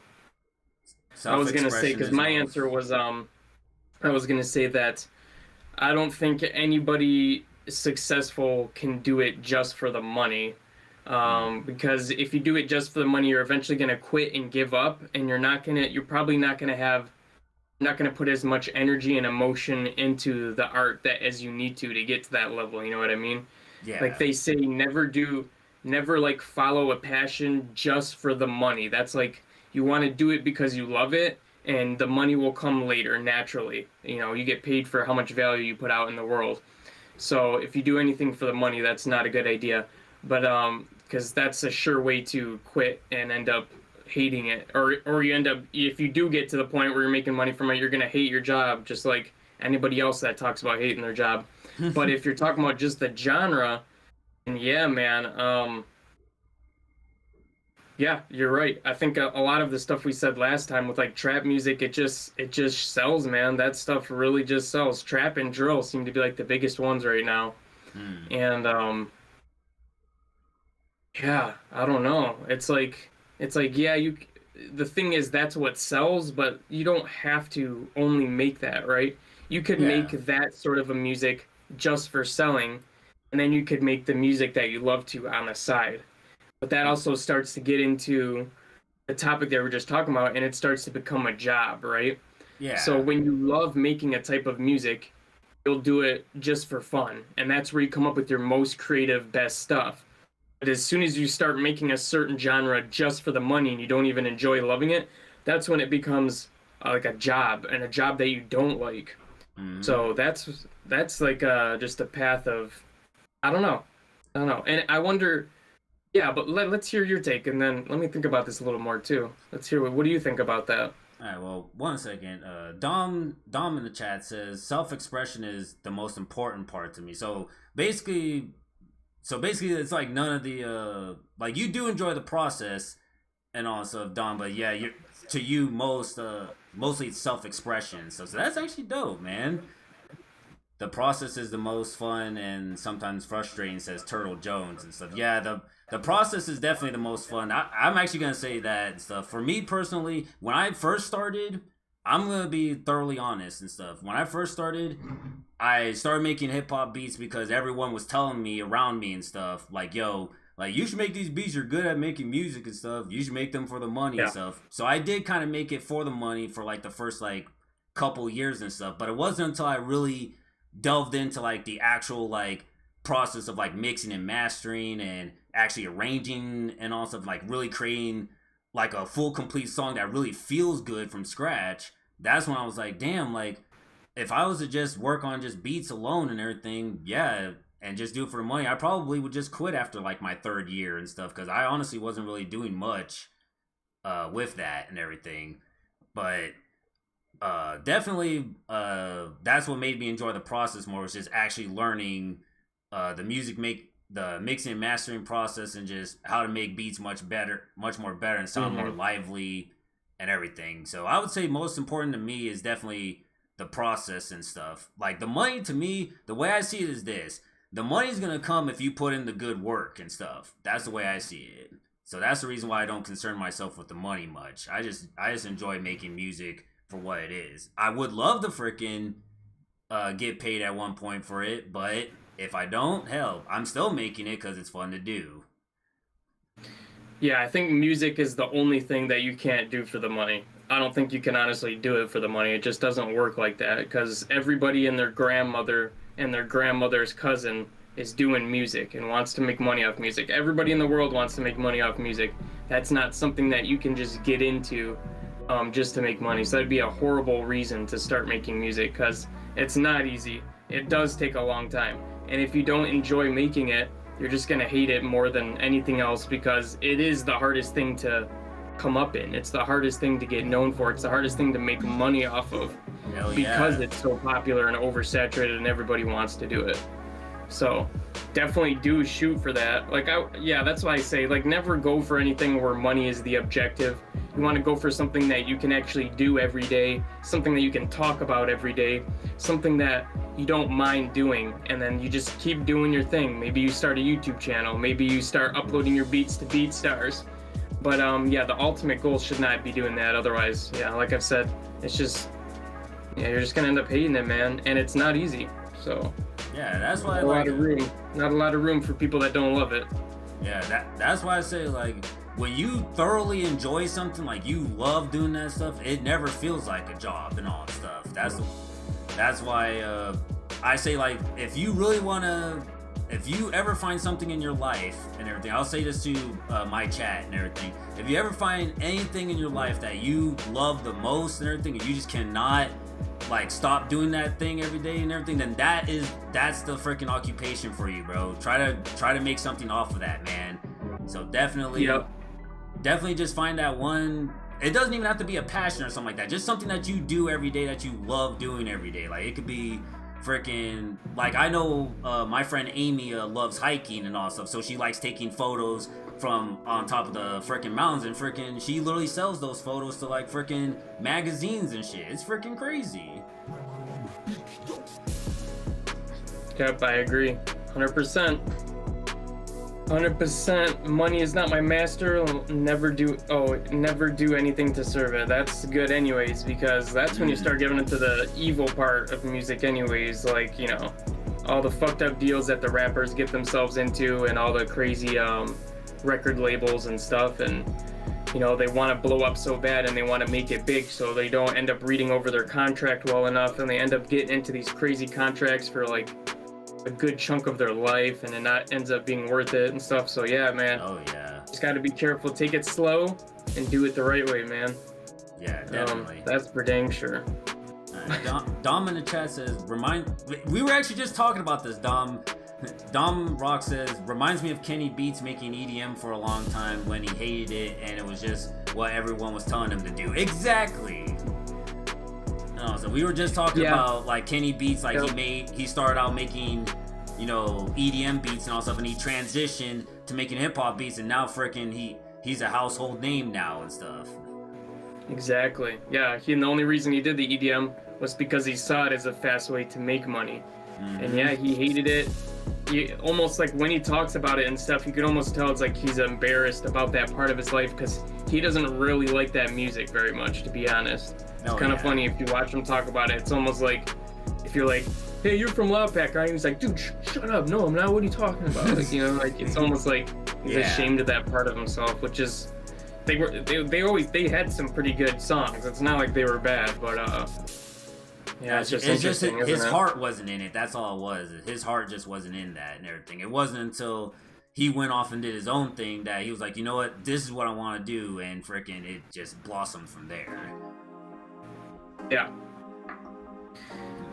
was gonna say, because my answer was I was gonna say that I don't think anybody successful can do it just for the money. Because if you do it just for the money, you're eventually gonna quit and give up, and you're probably not gonna put as much energy and emotion into the art as you need to get to that level. You know what I mean? Yeah. Like they say, never do never like follow a passion just for the money. That's like, you want to do it because you love it, and the money will come later naturally. You know, you get paid for how much value you put out in the world. So if you do anything for the money, that's not a good idea. But because that's a sure way to quit and end up hating it, or you end up, if you do get to the point where you're making money from it, you're gonna hate your job, just like anybody else that talks about hating their job. But if you're talking about just the genre, and yeah, man, yeah, you're right. I think a lot of the stuff we said last time with like trap music, it just sells, man. That stuff really just sells. Trap and drill seem to be like the biggest ones right now. And yeah, I don't know. It's like yeah, the thing is that's what sells, but you don't have to only make that, right? You could Yeah. make that sort of a music just for selling, and then you could make the music that you love to on the side. But that also starts to get into the topic that we're just talking about, and it starts to become a job, right? Yeah. So when you love making a type of music, you'll do it just for fun, and that's where you come up with your most creative, best stuff. But as soon as you start making a certain genre just for the money and you don't even enjoy loving it, that's when it becomes like a job, and a job that you don't like. So that's like just a path of, I don't know, and I wonder. Yeah, but let's hear your take, and then let me think about this a little more too. Let's hear what do you think about that? All right, well, one second. Dom in the chat says self-expression is the most important part to me. So basically, it's like none of the like you do enjoy the process and all stuff, Dom. But yeah, you mostly it's self-expression. So that's actually dope, man. The process is the most fun and sometimes frustrating, says Turtle Jones and stuff. Yeah, the process is definitely the most fun. I'm actually gonna say that and stuff. For me personally, when I first started, I'm gonna be thoroughly honest and stuff. When I first started, I started making hip hop beats because everyone was telling me around me and stuff, like, yo, like you should make these beats, you're good at making music and stuff. You should make them for the money and stuff. So I did kind of make it for the money for like the first like couple years and stuff. But it wasn't until I really delved into like the actual like process of like mixing and mastering and actually arranging and all stuff, like really creating like a full complete song that really feels good from scratch. That's when I was like, damn, like if I was to just work on just beats alone and everything, yeah, and just do it for the money, I probably would just quit after like my third year and stuff, because I honestly wasn't really doing much with that and everything. But definitely that's what made me enjoy the process more, was just actually learning the mixing and mastering process, and just how to make beats much more better and sound more lively and everything. So I would say most important to me is definitely the process and stuff. Like the money, to me, the way I see it is this: the money's gonna come if you put in the good work and stuff. That's the way I see it. So that's the reason why I don't concern myself with the money much. I just enjoy making music for what it is. I would love to freaking get paid at one point for it, but if I don't, hell, I'm still making it because it's fun to do. Yeah, I think music is the only thing that you can't do for the money. I don't think you can honestly do it for the money. It just doesn't work like that, because everybody and their grandmother and their grandmother's cousin is doing music and wants to make money off music. Everybody in the world wants to make money off music. That's not something that you can just get into just to make money. So that'd be a horrible reason to start making music, because it's not easy. It does take a long time. And if you don't enjoy making it, you're just gonna hate it more than anything else, because it is the hardest thing to come up in. It's the hardest thing to get known for. It's the hardest thing to make money off of, because it's so popular and oversaturated and everybody wants to do it. So definitely do shoot for that. Like, that's why I say, like, never go for anything where money is the objective. You want to go for something that you can actually do every day, something that you can talk about every day, something that you don't mind doing, and then you just keep doing your thing. Maybe you start a YouTube channel, maybe you start uploading your beats to BeatStars. But yeah, the ultimate goal should not be doing that. Otherwise, yeah, like I've said, it's just, yeah, you're just gonna end up hating it, man, and it's not easy. So yeah, that's why not a lot of room for people that don't love it. Yeah, that's why I say, like, when you thoroughly enjoy something, like you love doing that stuff, it never feels like a job and all that stuff. That's why I say, like, if you really want to if you ever find something in your life and everything, I'll say this to my chat and everything. If you ever find anything in your life that you love the most and everything, and you just cannot like stop doing that thing every day and everything, then that's the freaking occupation for you, bro. Try to make something off of that, man. So definitely just find that one. It doesn't even have to be a passion or something like that. Just something that you do every day that you love doing every day. Like it could be freaking, like I know my friend Amy loves hiking and all stuff, so she likes taking photos from on top of the freaking mountains, and freaking she literally sells those photos to like freaking magazines and shit. It's freaking crazy. Yep, I agree. 100%. 100%. Money is not my master. I'll never do anything to serve it. That's good anyways, because that's when you start getting into the evil part of music anyways, like, you know, all the fucked up deals that the rappers get themselves into and all the crazy record labels and stuff, and you know, they want to blow up so bad and they want to make it big, so they don't end up reading over their contract well enough, and they end up getting into these crazy contracts for like a good chunk of their life, and it not ends up being worth it and stuff. So yeah, man. Oh yeah. Just got to be careful. Take it slow and do it the right way, man. Yeah, definitely. That's for dang sure. Dom in the chat says, we were actually just talking about this, Dom. Dom Rock says, reminds me of Kenny Beats making EDM for a long time when he hated it and it was just what everyone was telling him to do. Exactly. No, so we were just talking about like Kenny Beats, like he started out making, you know, EDM beats and all stuff, and he transitioned to making hip hop beats, and now freaking he's a household name now and stuff. Exactly. Yeah, and the only reason he did the EDM was because he saw it as a fast way to make money. And yeah, he hated it. Almost like when he talks about it and stuff, you can almost tell it's like he's embarrassed about that part of his life, because he doesn't really like that music very much, to be honest. It's kind of funny if you watch him talk about it. It's almost like if you're like, hey, you're from Loudpack, right? He's like, dude, shut up. No, I'm not. What are you talking about? Like, you know, like it's almost like he's ashamed of that part of himself, which is they had some pretty good songs. It's not like they were bad, but yeah, it's just his heart wasn't in it. That's all it was. His heart just wasn't in that and everything. It wasn't until he went off and did his own thing that he was like, you know what, this is what I want to do, and freaking it just blossomed from there. Yeah.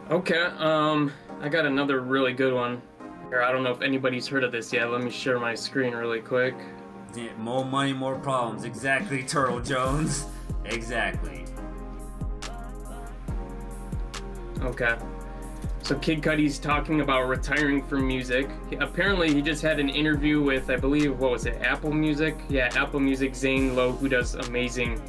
Okay, I got another really good one here. I don't know if anybody's heard of this yet. Let me share my screen really quick. Yeah, more money, more problems. Exactly, Turtle Jones. Exactly. Okay. So Kid Cudi's talking about retiring from music. Apparently he just had an interview with, I believe, what was it, Apple Music? Yeah, Apple Music, Zane Lowe, who does amazing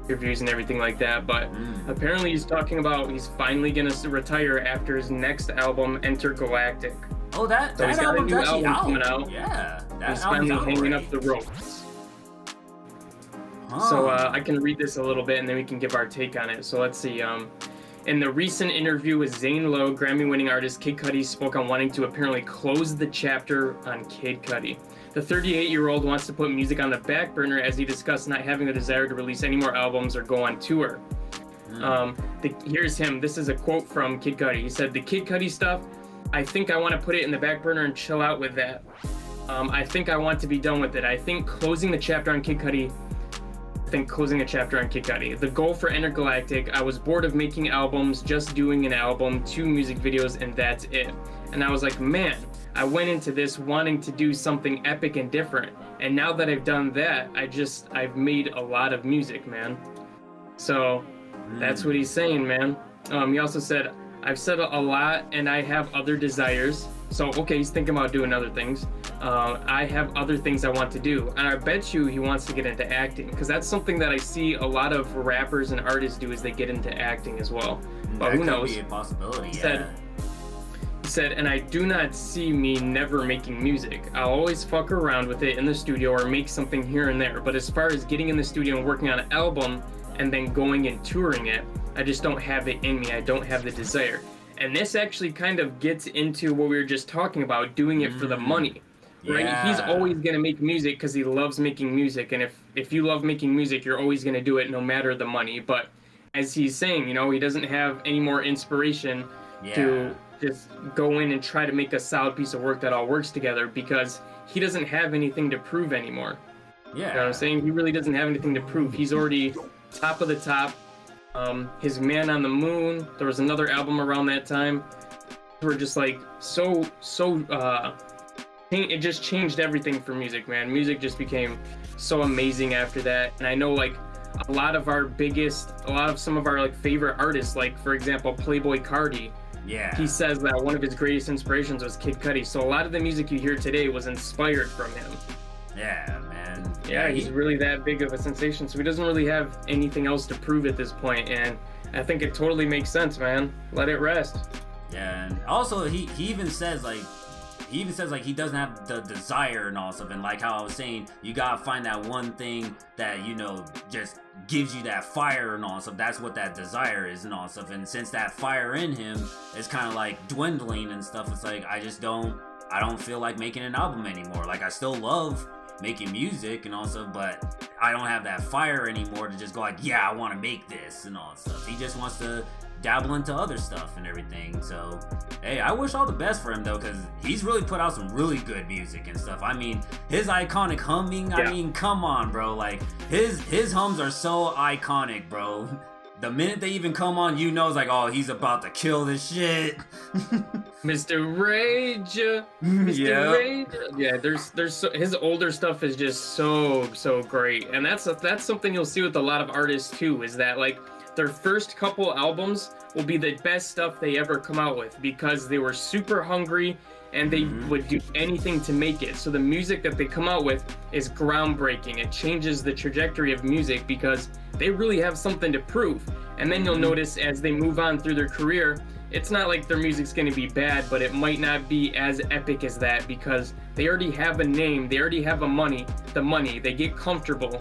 interviews and everything like that. But apparently he's talking about he's finally gonna retire after his next album, Intergalactic. Oh, that he's got a new album coming out. Yeah, he's finally hanging up the ropes. So I can read this a little bit and then we can give our take on it. So let's see. In the recent interview with Zane Lowe, Grammy-winning artist Kid Cudi spoke on wanting to apparently close the chapter on Kid Cudi. The 38-year-old wants to put music on the back burner as he discussed not having the desire to release any more albums or go on tour. Here's him. This is a quote from Kid Cudi. He said, "The Kid Cudi stuff, I think I want to put it in the back burner and chill out with that. I think I want to be done with it. I think closing a chapter on Kid Cudi. The goal for Intergalactic, I was bored of making albums, just doing an album, 2 music videos, and that's it. And I was like, man, I went into this wanting to do something epic and different. And now that I've done that, I've made a lot of music, man." So that's what he's saying, man. He also said, "I've said a lot and I have other desires." So, okay, he's thinking about doing other things. "I have other things I want to do." And I bet you he wants to get into acting, because that's something that I see a lot of rappers and artists do, is they get into acting as well. But who knows? That could be a possibility, He said, "And I do not see me never making music. I'll always fuck around with it in the studio or make something here and there. But as far as getting in the studio and working on an album and then going and touring it, I just don't have it in me. I don't have the desire." And this actually kind of gets into what we were just talking about, doing it for the money, right? Yeah. He's always going to make music because he loves making music. And if you love making music, you're always going to do it no matter the money. But as he's saying, you know, he doesn't have any more inspiration to just go in and try to make a solid piece of work that all works together, because he doesn't have anything to prove anymore. Yeah. You know what I'm saying? He really doesn't have anything to prove. He's already top of the top. His Man on the Moon, there was another album around that time. We're just like it just changed everything for music, man. Music just became so amazing after that. And I know like a lot of some of our like favorite artists, like for example, Playboi Carti. Yeah. He says that one of his greatest inspirations was Kid Cudi. So a lot of the music you hear today was inspired from him. Yeah, man. Yeah, he's really that big of a sensation. So he doesn't really have anything else to prove at this point. And I think it totally makes sense, man. Let it rest. Yeah, and also he even says like he doesn't have the desire and all stuff, and like how I was saying, you gotta find that one thing that, you know, just gives you that fire and all stuff. That's what that desire is and all stuff. And since that fire in him is kind of like dwindling and stuff, it's like I don't feel like making an album anymore. Like I still love making music and all stuff, but I don't have that fire anymore to just go like, yeah, I want to make this and all stuff. He just wants to dabble into other stuff and everything. So hey, I wish all the best for him though, because he's really put out some really good music and stuff. I mean, his iconic humming, I mean, come on, bro. Like his hums are so iconic, bro. The minute they even come on, you know it's like, oh, he's about to kill this shit. Mr. Rage. Mr. Rage. Yeah, there's his older stuff is just so great. And that's something you'll see with a lot of artists too, is that like their first couple albums will be the best stuff they ever come out with, because they were super hungry and they would do anything to make it. So the music that they come out with is groundbreaking. It changes the trajectory of music because they really have something to prove. And then you'll notice as they move on through their career, it's not like their music's going to be bad, but it might not be as epic as that, because they already have a name, they already have the money, they get comfortable.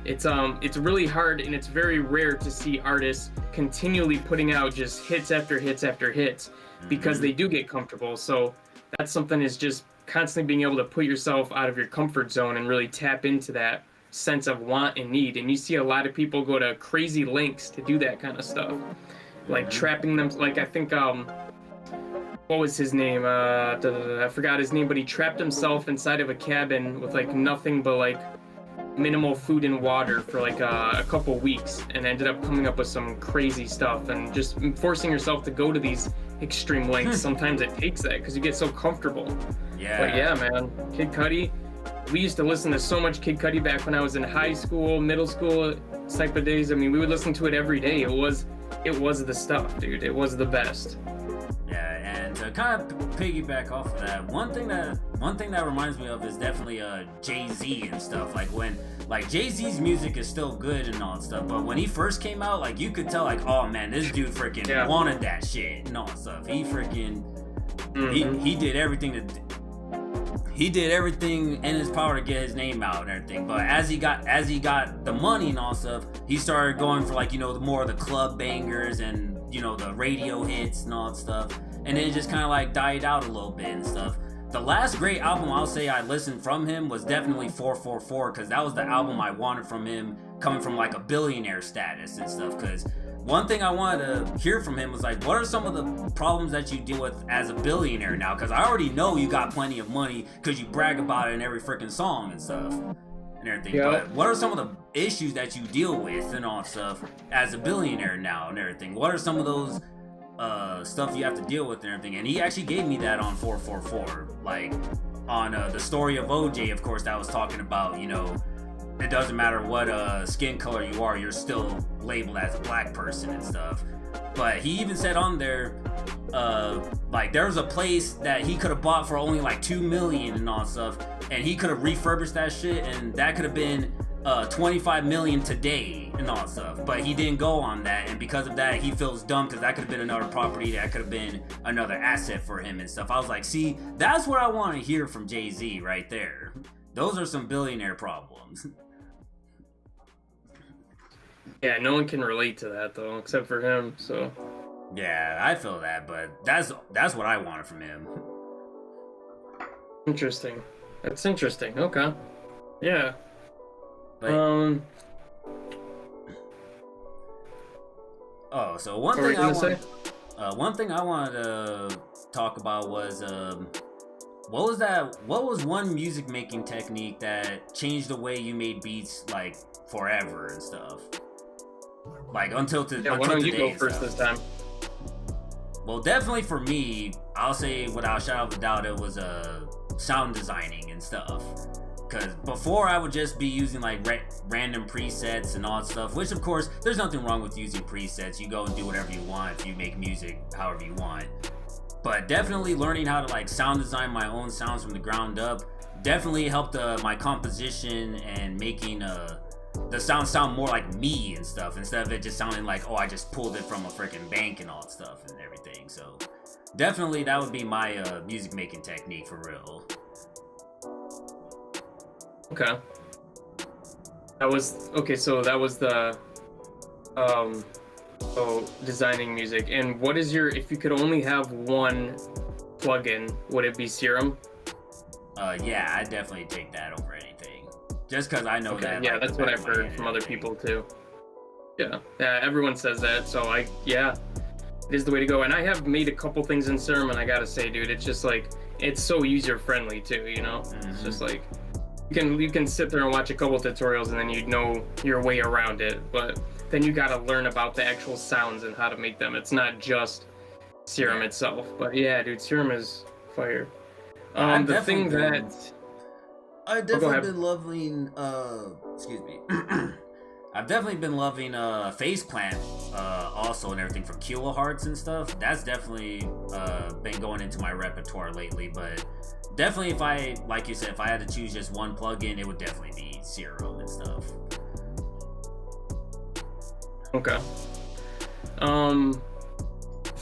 It's really hard, and it's very rare to see artists continually putting out just hits after hits after hits, because they do get comfortable. So that's something, is just constantly being able to put yourself out of your comfort zone and really tap into that sense of want and need. And you see a lot of people go to crazy lengths to do that kind of stuff, like trapping them. Like I think what was his name? I forgot his name, but he trapped himself inside of a cabin with like nothing but like minimal food and water for like a couple weeks, and ended up coming up with some crazy stuff. And just forcing yourself to go to these extreme lengths, sometimes it takes that because you get so comfortable. Yeah. But yeah, man, Kid Cudi, we used to listen to so much Kid Cudi back when I was in high school, middle school type of days. I mean, we would listen to it every day. It was the stuff, dude. It was the best. Yeah, and to kind of piggyback off of that, one thing that reminds me of is definitely Jay-Z and stuff. Like when Jay-Z's music is still good and all that stuff, but when he first came out, like you could tell like, oh man, this dude freaking wanted that shit and all that stuff. He freaking he did everything he did everything in his power to get his name out and everything. But as he got the money and all stuff, he started going for like, you know, more of the club bangers and, you know, the radio hits and all that stuff. And then it just kind of like died out a little bit and stuff. The last great album I'll say I listened from him was definitely 444, because that was the album I wanted from him, coming from like a billionaire status and stuff. Because one thing I wanted to hear from him was like, what are some of the problems that you deal with as a billionaire now? Because I already know you got plenty of money because you brag about it in every freaking song and stuff and everything. Yeah. But what are some of the issues that you deal with and all stuff as a billionaire now and everything? What are some of those stuff you have to deal with and everything? And he actually gave me that on 444, like on the story of OJ, of course, that was talking about, you know, it doesn't matter what skin color you are, you're still labeled as a black person and stuff. But he even said on there, like there was a place that he could have bought for only like $2 million and all stuff, and he could have refurbished that shit, and that could have been $25 million today and all stuff. But he didn't go on that, and because of that, he feels dumb, because that could have been another property, that could have been another asset for him and stuff. I was like, see, that's what I want to hear from Jay-Z right there. Those are some billionaire problems. Yeah, no one can relate to that though, except for him. So yeah, I feel that, but that's what I wanted from him. Interesting. That's interesting. Okay. Yeah. But, oh, so one what were thing you I gonna want. say? One thing I wanted to talk about was what was one music making technique that changed the way you made beats like forever and stuff? Like until today. Why don't you go first this time? Well, definitely for me, I'll say without a shadow of a doubt, it was sound designing and stuff. Because before I would just be using like random presets and all that stuff, which of course, there's nothing wrong with using presets. You go and do whatever you want if you make music however you want. But definitely learning how to like sound design my own sounds from the ground up definitely helped my composition and making the sound more like me and stuff, instead of it just sounding like, oh, I just pulled it from a freaking bank and all that stuff and everything. So definitely that would be my music making technique for real. Okay. So that was the designing music. And what is your, if you could only have one plugin, would it be Serum? Yeah, I'd definitely take that over anything. Just because I know that. Yeah, like, that's what I've heard from other people too. Yeah, everyone says that. So it is the way to go. And I have made a couple things in Serum, and I gotta say, dude, it's just like, it's so user friendly too. You know, It's just like you can sit there and watch a couple tutorials, and then you know your way around it. But then you gotta learn about the actual sounds and how to make them. It's not just Serum itself. But yeah, dude, Serum is fire. I've definitely been loving excuse me. I've definitely been loving Face Plant also, and everything from Kilohertz and stuff. That's definitely been going into my repertoire lately, but definitely if I had to choose just one plugin, it would definitely be Serum and stuff. Okay.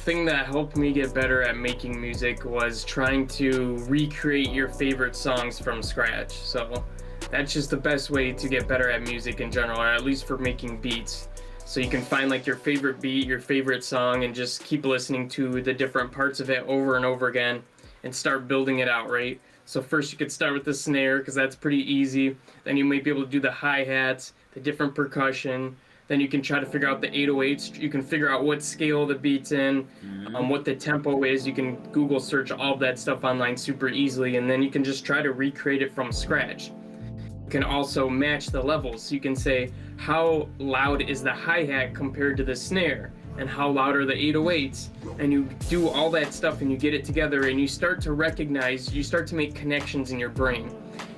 Thing that helped me get better at making music was trying to recreate your favorite songs from scratch. So that's just the best way to get better at music in general, or at least for making beats. So you can find like your favorite beat, your favorite song, and just keep listening to the different parts of it over and over again and start building it out, right? So first you could start with the snare, because that's pretty easy. Then you might be able to do the hi-hats, the different percussion. Then you can try to figure out the 808s. You can figure out what scale the beat's in, what the tempo is. You can Google search all of that stuff online super easily, and then you can just try to recreate it from scratch. You can also match the levels. So you can say, how loud is the hi-hat compared to the snare? And how loud are the 808s? And you do all that stuff and you get it together, and you start to make connections in your brain.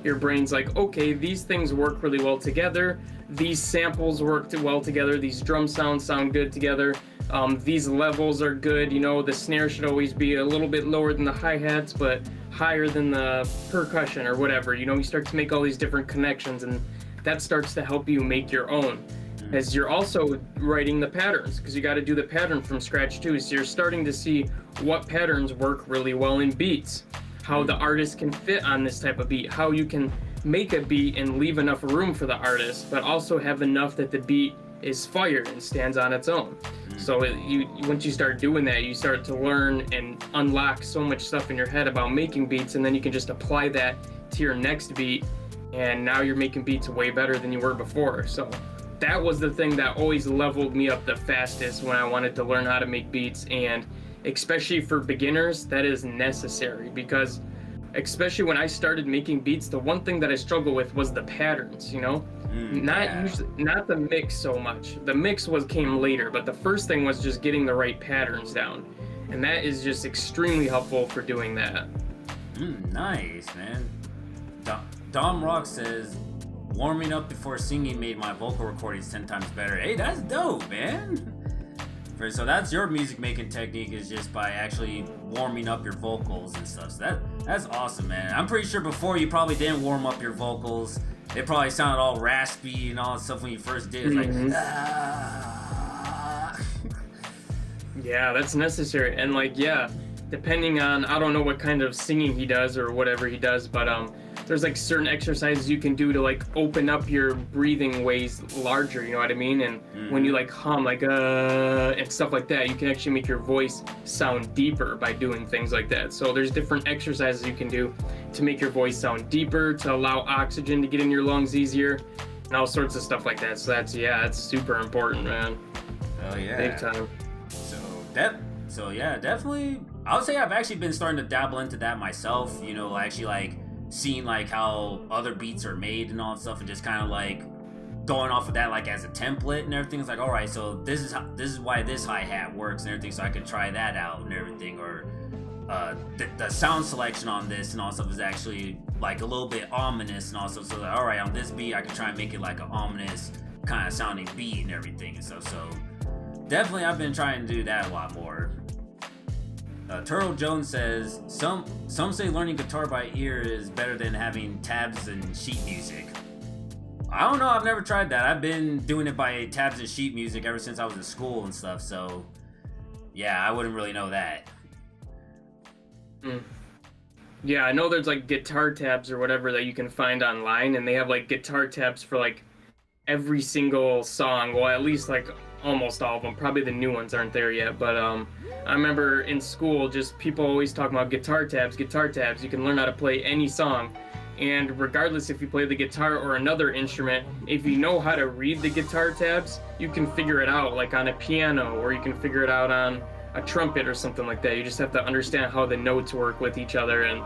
Your brain's like, okay, these things work really well together. These samples work well together. These drum sounds sound good together. These levels are good. You know, the snare should always be a little bit lower than the hi-hats, but higher than the percussion or whatever. You know, you start to make all these different connections, and that starts to help you make your own. As you're also writing the patterns, because you got to do the pattern from scratch too. So you're starting to see what patterns work really well in beats, how the artist can fit on this type of beat, how you can make a beat and leave enough room for the artist, but also have enough that the beat is fire and stands on its own. So once you start doing that, you start to learn and unlock so much stuff in your head about making beats, and then you can just apply that to your next beat, and now you're making beats way better than you were before. So that was the thing that always leveled me up the fastest when I wanted to learn how to make beats, and especially for beginners, that is necessary, because especially when I started making beats, the one thing that I struggled with was the patterns, you know? Not the mix so much. The mix came later, but the first thing was just getting the right patterns down. And that is just extremely helpful for doing that. Nice, man. Dom Rock says, warming up before singing made my vocal recordings 10 times better. Hey, that's dope, man. So that's your music making technique, is just by actually warming up your vocals and stuff. So that's awesome, man. I'm pretty sure before you probably didn't warm up your vocals. It probably sounded all raspy and all that stuff when you first did. It's like, ah. Yeah, that's necessary. And depending on, I don't know what kind of singing he does or whatever he does, but there's like certain exercises you can do to like open up your breathing ways larger, you know what I mean? And when you like hum and stuff like that, you can actually make your voice sound deeper by doing things like that. So there's different exercises you can do to make your voice sound deeper, to allow oxygen to get in your lungs easier, and all sorts of stuff like that. So that's super important, man. Oh yeah. Big time. So yeah, definitely. I would say I've actually been starting to dabble into that myself. You know, actually like seeing like how other beats are made and all that stuff, and just kind of like going off of that like as a template and everything. It's like, all right, so this is why this hi-hat works and everything, so I could try that out and everything. Or the sound selection on this and all stuff is actually like a little bit ominous and also, so that, all right, on this beat I can try and make it like an ominous kind of sounding beat and everything and stuff. So definitely I've been trying to do that a lot more. Turtle Jones says some say learning guitar by ear is better than having tabs and sheet music. I don't know, I've never tried that. I've been doing it by tabs and sheet music ever since I was in school and stuff, so yeah, I wouldn't really know that. Yeah, I know there's like guitar tabs or whatever that you can find online, and they have like guitar tabs for like every single song. Well, at least like almost all of them. Probably the new ones aren't there yet, but I remember in school just people always talking about guitar tabs. You can learn how to play any song. And regardless if you play the guitar or another instrument, if you know how to read the guitar tabs, you can figure it out, like on a piano, or you can figure it out on a trumpet or something like that. You just have to understand how the notes work with each other. And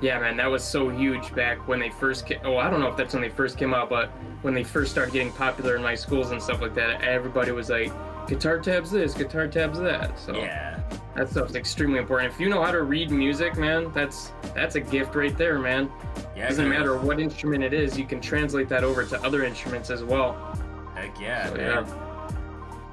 yeah, man, that was so huge back when they first came. Oh, I don't know if that's when they first came out, but when they first started getting popular in my schools and stuff like that, everybody was like, guitar tabs this, guitar tabs that. So yeah, that stuff's extremely important. If you know how to read music, man, that's a gift right there, man. Yeah, doesn't matter what instrument it is, you can translate that over to other instruments as well. Heck yeah, so, man. Yeah.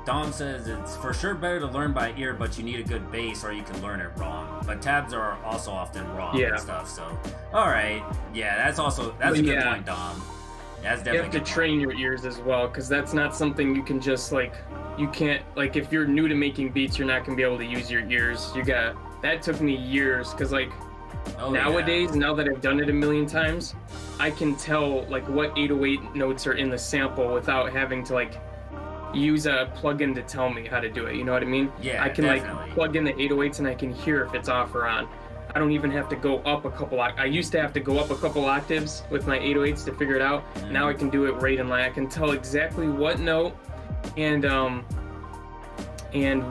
Dom says it's for sure better to learn by ear, but you need a good bass or you can learn it wrong. But tabs are also often wrong and stuff, so alright. Yeah, that's a good point, Dom. That's definitely you have to train your ears as well, because that's not something you can just you can't, if you're new to making beats, you're not gonna be able to use your ears. That took me years, because nowadays, now that I've done it a million times, I can tell what 808 notes are in the sample without having to use a plugin to tell me how to do it. You know what I mean? Yeah, I can definitely. plug in the 808s and I can hear if it's off or on. I don't even have to go up a couple. I used to have to go up a couple octaves with my 808s to figure it out. Now I can do it right in line. I can tell exactly what note and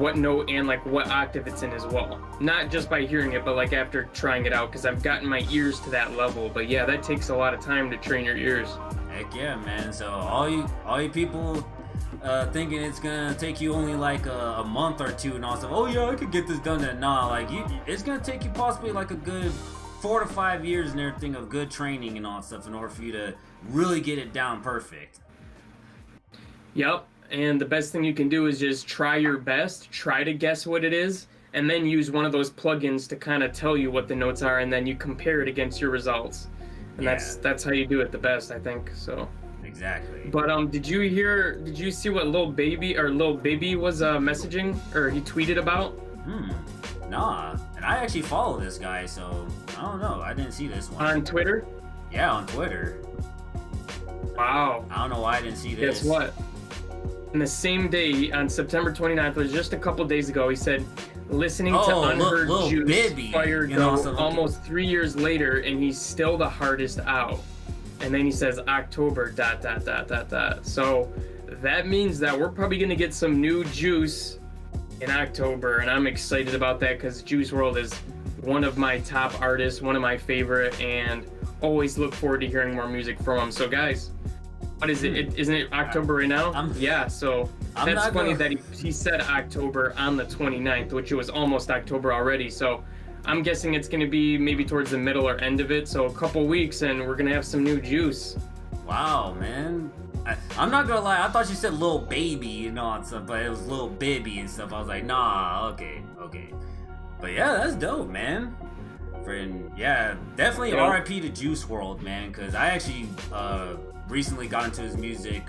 what note and what octave it's in as well. Not just by hearing it, but after trying it out, because I've gotten my ears to that level. But yeah, that takes a lot of time to train your ears. Heck yeah, man. So all you people thinking it's gonna take you only a month or two and all stuff. Oh yeah, I could get this done. It's gonna take you possibly a good 4 to 5 years and everything of good training and all that stuff in order for you to really get it down perfect. Yep. And the best thing you can do is just try your best, try to guess what it is, and then use one of those plugins to kind of tell you what the notes are, and then you compare it against your results. And that's how you do it the best, I think. So exactly. But did you see what Lil Baby was messaging, or he tweeted about? Nah. And I actually follow this guy, so I don't know. I didn't see this one. On Twitter? Yeah, on Twitter. Wow. I don't know why I didn't see this. Guess what? In the same day, on September 29th, was just a couple days ago, he said, listening to Unheard Juice Bibby, fired almost 3 years later, and he's still the hardest out. And then he says October ... So that means that we're probably gonna get some new Juice in October, and I'm excited about that because Juice WRLD is one of my top artists, one of my favorite, and always look forward to hearing more music from him. So guys, what is it? Isn't it October right now? So that's funny that he said October on the 29th, which it was almost October already. So I'm guessing it's going to be maybe towards the middle or end of it. So a couple weeks and we're going to have some new Juice. Wow, man. I'm not going to lie. I thought you said Lil Baby and all that stuff, but it was Lil Bibby and stuff. I was like, nah, okay. But yeah, that's dope, man. Yeah, definitely RIP to Juice WRLD, man, because I actually recently got into his music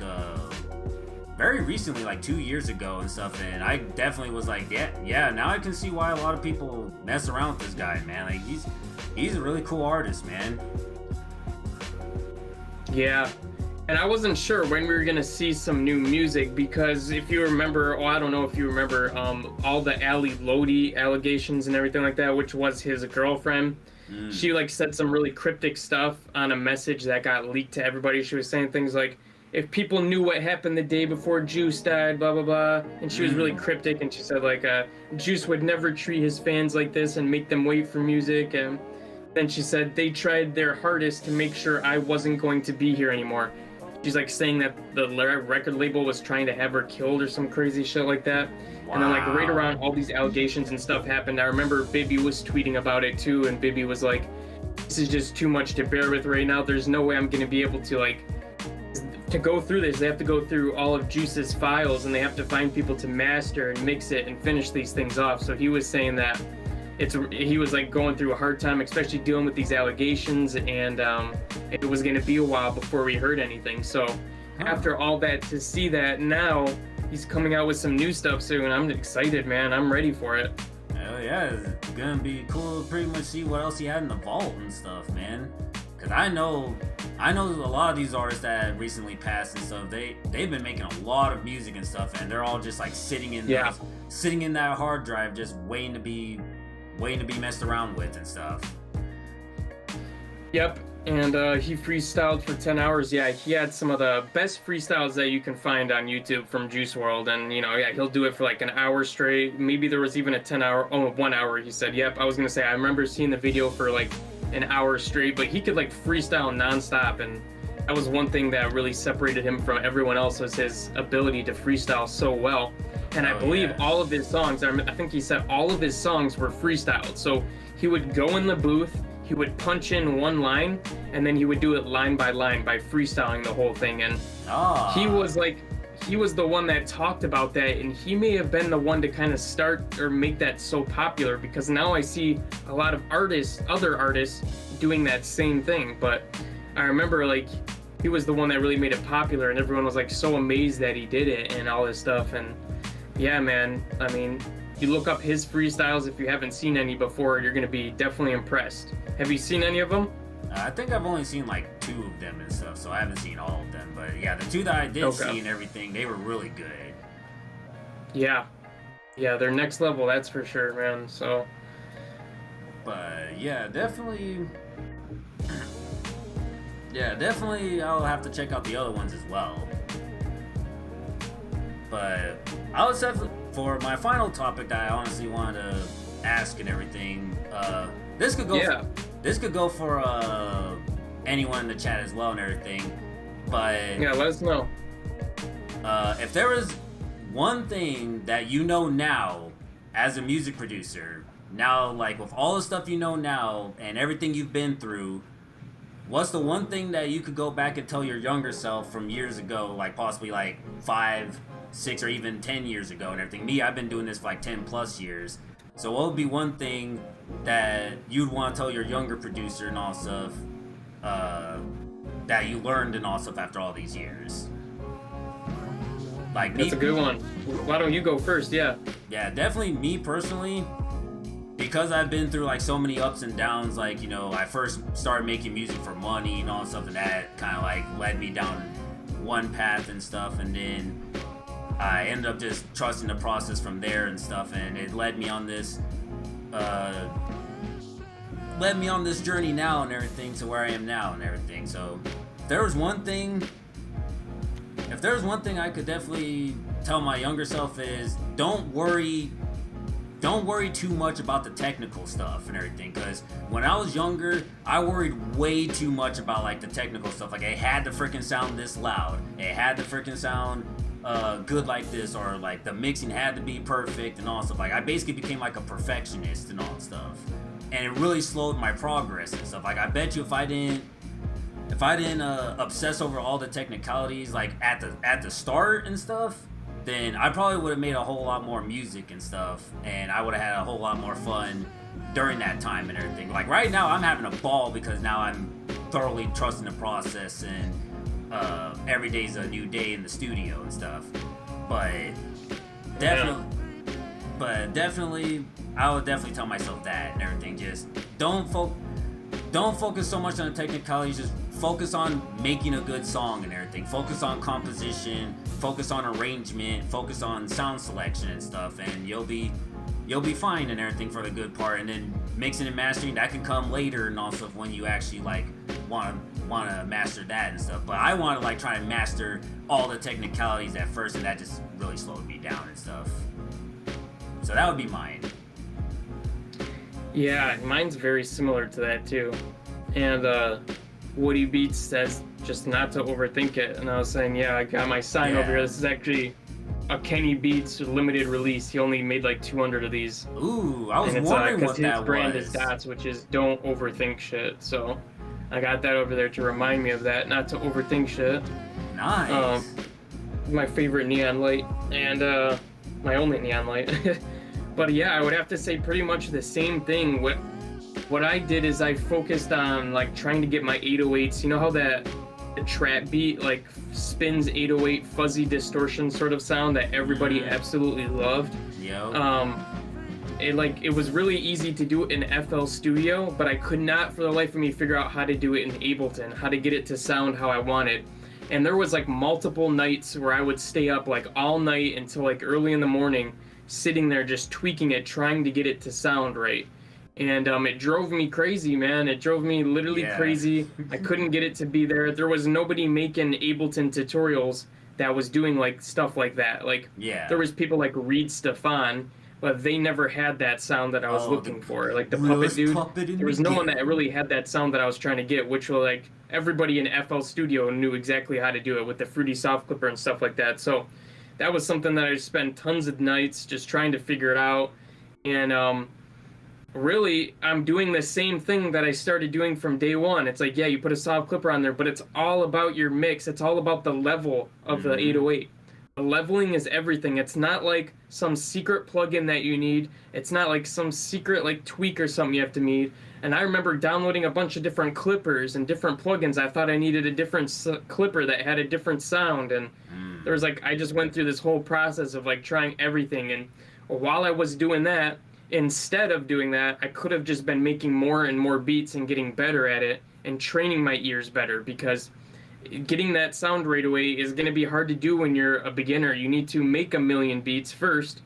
very recently, 2 years ago and stuff, and I definitely was like, yeah, now I can see why a lot of people mess around with this guy, man. He's a really cool artist, man. Yeah, and I wasn't sure when we were gonna see some new music, because if you remember, I don't know if you remember, all the Ali Lodi allegations and everything like that, which was his girlfriend. She said some really cryptic stuff on a message that got leaked to everybody. She was saying things like, if people knew what happened the day before Juice died, blah blah blah. And she was really cryptic, and she said like Juice would never treat his fans like this and make them wait for music. And then she said they tried their hardest to make sure I wasn't going to be here anymore. She's like saying that the record label was trying to have her killed or some crazy shit like that. Wow. And then like right around all these allegations and stuff happened, I remember Bibby was tweeting about it too, and Bibby was like, this is just too much to bear with right now. There's no way I'm gonna be able to like to go through this. They have to go through all of Juice's files, and they have to find people to master and mix it and finish these things off. So he was saying that he was like going through a hard time, especially dealing with these allegations, and it was going to be a while before we heard anything. So after all that, to see that now he's coming out with some new stuff soon, I'm excited, man. I'm ready for it. Hell yeah, it's gonna be cool to pretty much see what else he had in the vault and stuff, man. Cause I know a lot of these artists that recently passed and stuff. They've been making a lot of music and stuff, and they're all just like sitting in that hard drive, just waiting to be messed around with and stuff. Yep, and he freestyled for 10 hours. Yeah, he had some of the best freestyles that you can find on YouTube from Juice WRLD, and he'll do it for like an hour straight. Maybe there was even a 1 hour. He said, yep, I was gonna say, I remember seeing the video for like an hour straight, but he could like freestyle nonstop, and that was one thing that really separated him from everyone else, was his ability to freestyle so well. And I believe all of his songs, I think he said all of his songs were freestyled. So he would go in the booth, he would punch in one line, and then he would do it line by line by freestyling the whole thing. And he was the one that talked about that, and he may have been the one to kind of start or make that so popular, because now I see a lot of other artists doing that same thing. But I remember like he was the one that really made it popular, and everyone was like so amazed that he did it and all this stuff. And yeah, man, I mean, you look up his freestyles, if you haven't seen any before, you're gonna be definitely impressed. Have you seen any of them? I think I've only seen like 2 of them and stuff, so I haven't seen all of them. But yeah, the 2 that I did see and everything, they were really good. Yeah, they're next level, that's for sure, man. So, but yeah, definitely, I'll have to check out the other ones as well. But I would say for my final topic that I honestly wanted to ask and everything, this could go for anyone in the chat as well and everything. But yeah, let us know. If there is one thing that you know now as a music producer, now like with all the stuff you know now and everything you've been through, what's the one thing that you could go back and tell your younger self from years ago, like possibly like 5, 6, or even 10 years ago and everything? Me, I've been doing this for like 10 plus years. So what would be one thing that you'd want to tell your younger producer and all stuff that you learned and all stuff after all these years? Like, that's a good one. Why don't you go first? Yeah, definitely me personally, because I've been through like so many ups and downs. Like, I first started making music for money and all stuff, and that kind of like led me down one path and stuff, and then I ended up just trusting the process from there and stuff, and it led me on this journey now and everything to where I am now and everything. So if there was one thing I could definitely tell my younger self, is don't worry too much about the technical stuff and everything, because when I was younger, I worried way too much about like the technical stuff. Like, it had to freaking sound this loud, it had to freaking sound good like this, or like the mixing had to be perfect and all stuff. Like, I basically became like a perfectionist and all stuff, and it really slowed my progress and stuff. Like, I bet you if I didn't obsess over all the technicalities like at the start and stuff, then I probably would have made a whole lot more music and stuff, and I would have had a whole lot more fun during that time and everything. Like, right now I'm having a ball because now I'm thoroughly trusting the process, and every day's a new day in the studio and stuff. But definitely, I would definitely tell myself that and everything. Just don't focus so much on the technicalities. Just focus on making a good song and everything. Focus on composition, focus on arrangement, focus on sound selection and stuff, and you'll be fine and everything for the good part. And then mixing and mastering, that can come later, and also when you actually like want to want to master that and stuff. But I want to like try and master all the technicalities at first, and that just really slowed me down and stuff. So that would be mine. Yeah, mine's very similar to that too. And Woody Beats says just not to overthink it. And I was saying, yeah, I got my sign over here. This is actually a Kenny Beats limited release. He only made like 200 of these. Ooh, I was wondering what that was. Because his brand is Dots, which is don't overthink shit. So I got that over there to remind me of that, not to overthink shit. Nice. My favorite neon light, and my only neon light. But yeah, I would have to say pretty much the same thing. What I did is I focused on like trying to get my 808s. You know how the trap beat like spins 808 fuzzy distortion sort of sound that everybody absolutely loved. Yep. It was really easy to do it in FL Studio, but I could not for the life of me figure out how to do it in Ableton, how to get it to sound how I wanted. And there was like multiple nights where I would stay up like all night until like early in the morning, sitting there just tweaking it, trying to get it to sound right. And it drove me crazy, man. It drove me literally crazy. I couldn't get it to be there. There was nobody making Ableton tutorials that was doing like stuff like that. Like there was people like Reed Stefan, but they never had that sound that I was looking for. Like the Puppet Dude, there was no one that really had that sound that I was trying to get, which was like everybody in FL Studio knew exactly how to do it with the Fruity Soft Clipper and stuff like that. So that was something that I spent tons of nights just trying to figure it out. And really, I'm doing the same thing that I started doing from day one. It's like, yeah, you put a soft clipper on there, but it's all about your mix. It's all about the level of the 808. The leveling is everything. It's not like some secret plugin that you need. It's not like some secret like tweak or something you have to need. And I remember downloading a bunch of different clippers and different plugins. I thought I needed a different clipper that had a different sound. And there was like, I just went through this whole process of like trying everything. And while I was doing that, instead of doing that, I could have just been making more and more beats and getting better at it and training my ears better, because getting that sound right away is going to be hard to do when you're a beginner. You need to make a million beats first,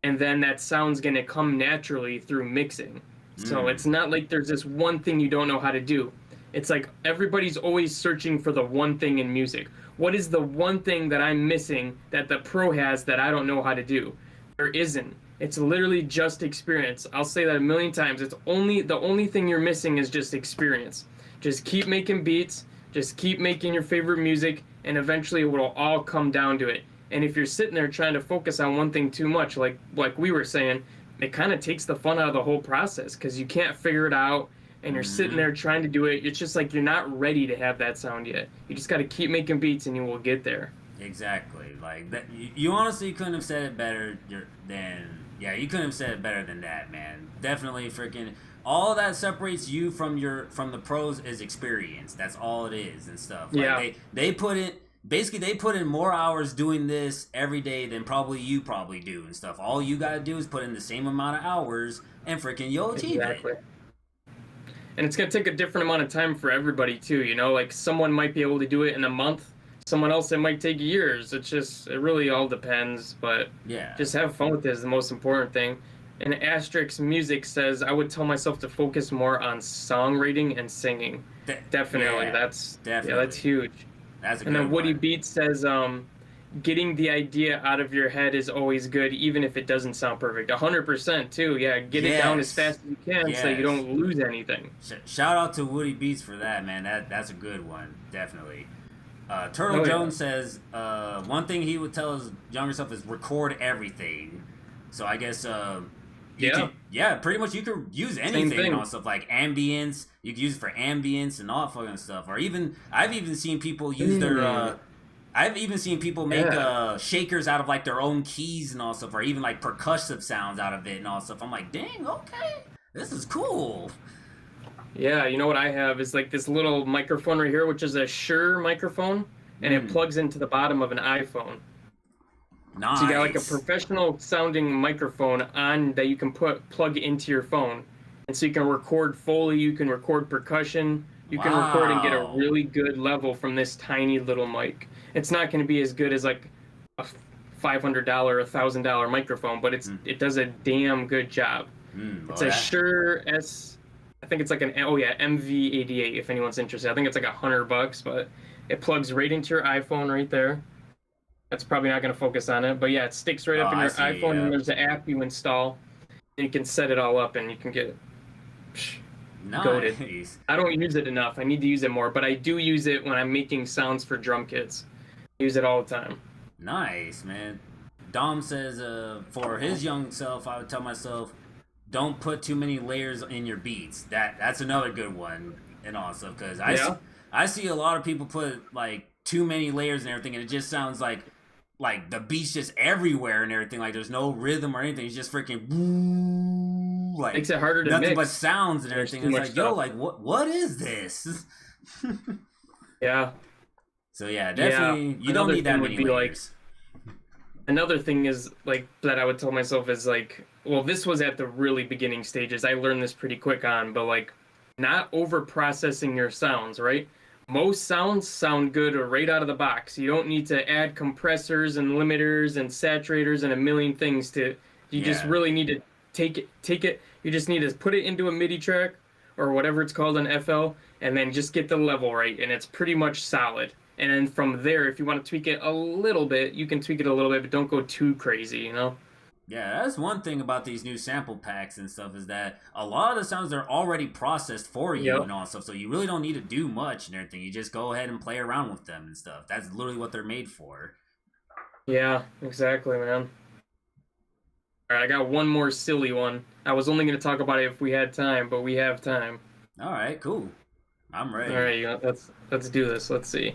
and then that sound's going to come naturally through mixing. So it's not like there's this one thing you don't know how to do. It's like everybody's always searching for the one thing in music. What is the one thing that I'm missing that the pro has that I don't know how to do? There isn't. It's literally just experience. I'll say that a million times. The only thing you're missing is just experience. Just keep making beats, just keep making your favorite music, and eventually it will all come down to it. And if you're sitting there trying to focus on one thing too much, like we were saying, it kind of takes the fun out of the whole process, because you can't figure it out, and you're sitting there trying to do it. It's just like you're not ready to have that sound yet. You just got to keep making beats and you will get there. Exactly. Like that. You honestly couldn't have said it better than... Yeah, you couldn't have said it better than that, man. Definitely freaking... All that separates you from the pros is experience. That's all it is and stuff. Like they put in... Basically, they put in more hours doing this every day than probably you do and stuff. All you gotta do is put in the same amount of hours and freaking you'll achieve it. And it's gonna take a different amount of time for everybody, too, you know? Like, someone might be able to do it in a month. Someone else, it might take years. It really all depends, but just have fun with it is the most important thing. And Asterix Music says, I would tell myself to focus more on songwriting and singing. Definitely. That's huge. That's a good And then Woody one. Beats says, getting the idea out of your head is always good, even if it doesn't sound perfect. 100% too. Yeah, get it down as fast as you can so you don't lose anything. Shout out to Woody Beats for that, man. That's a good one. Definitely. Turtle Jones says one thing he would tell his younger self is record everything. So I guess pretty much you could use anything on stuff like ambience. You could use it for ambience and all that fucking stuff. Or even I've even seen people use their make shakers out of like their own keys and all stuff, or even like percussive sounds out of it and all stuff. I'm like, dang, okay, this is cool. Yeah, you know what I have is like this little microphone right here, which is a Shure microphone, and it plugs into the bottom of an iPhone. Nice. So you got like a professional sounding microphone on that you can plug into your phone. And so you can record Foley, you can record percussion, you can record and get a really good level from this tiny little mic. It's not going to be as good as like a $500 or $1,000 microphone, but it does a damn good job. It's a Shure I think it's like an MV88 if anyone's interested. I think it's like $100, but it plugs right into your iPhone right there. That's probably not going to focus on it, but yeah, it sticks right Oh, up in I your see. iPhone, and Yeah. there's an app you install, and you can set it all up, and you can get goated. Nice. I don't use it enough. I need to use it more, but I do use it when I'm making sounds for drum kits. I use it all the time. Nice, man. Dom says, for his young self, I would tell myself, don't put too many layers in your beats. That's another good one, and also because I see a lot of people put like too many layers and everything, and it just sounds like the beat's just everywhere and everything. Like there's no rhythm or anything. It's just freaking like makes it harder to nothing mix. but sounds and everything. It's like, yo, stuff. like what is this? Yeah. So yeah, definitely Yeah. you don't need that many layers. Another thing is like that I would tell myself is like, well, this was at the really beginning stages. I learned this pretty quick on, but like not over processing your sounds, right? Most sounds sound good right out of the box. You don't need to add compressors and limiters and saturators and a million things to. You just really need to take it. You just need to put it into a MIDI track or whatever it's called on FL, and then just get the level right, and it's pretty much solid. And then from there, if you want to tweak it a little bit, you can tweak it a little bit, but don't go too crazy, you know? Yeah, that's one thing about these new sample packs and stuff is that a lot of the sounds are already processed for you and all stuff, so you really don't need to do much and everything. You just go ahead and play around with them and stuff. That's literally what they're made for. Yeah, exactly, man. All right, I got one more silly one. I was only going to talk about it if we had time, but we have time. All right, cool. I'm ready. All right, let's do this. Let's see.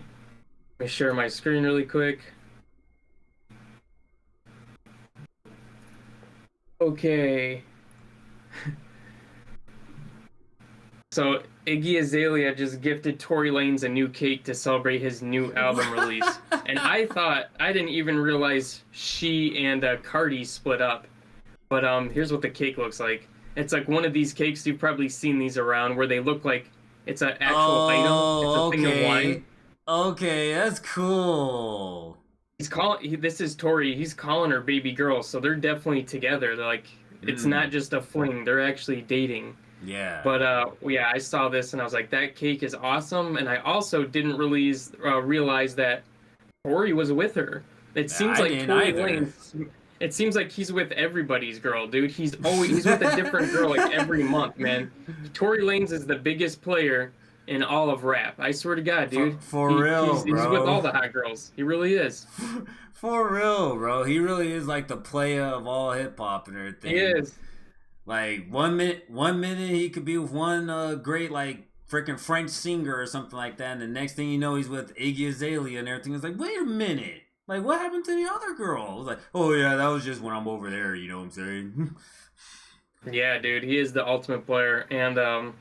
Let me share my screen really quick. Okay. So Iggy Azalea just gifted Tory Lanez a new cake to celebrate his new album release. And I didn't even realize she and Cardi split up. But here's what the cake looks like. It's like one of these cakes, you've probably seen these around, where they look like it's an actual item. It's a thing of wine. Okay, that's cool. This is Tory. He's calling her baby girl, so they're definitely together. They're like, it's not just a fling. They're actually dating. Yeah. But yeah, I saw this and I was like, that cake is awesome. And I also didn't realize that Tory was with her. It seems like Tory Lanez. It seems like he's with everybody's girl, dude. He's with a different girl like every month, man. Tory Lanez is the biggest player in all of rap. I swear to God, dude. For real, bro. He's with all the hot girls. He really is. For real, bro. He really is like the player of all hip hop and everything. He is. Like one minute he could be with one great like freaking French singer or something like that, and the next thing you know he's with Iggy Azalea and everything. It's like, wait a minute. Like, what happened to the other girl? I was like, oh yeah, that was just when I'm over there, you know what I'm saying? Yeah, dude, he is the ultimate player. And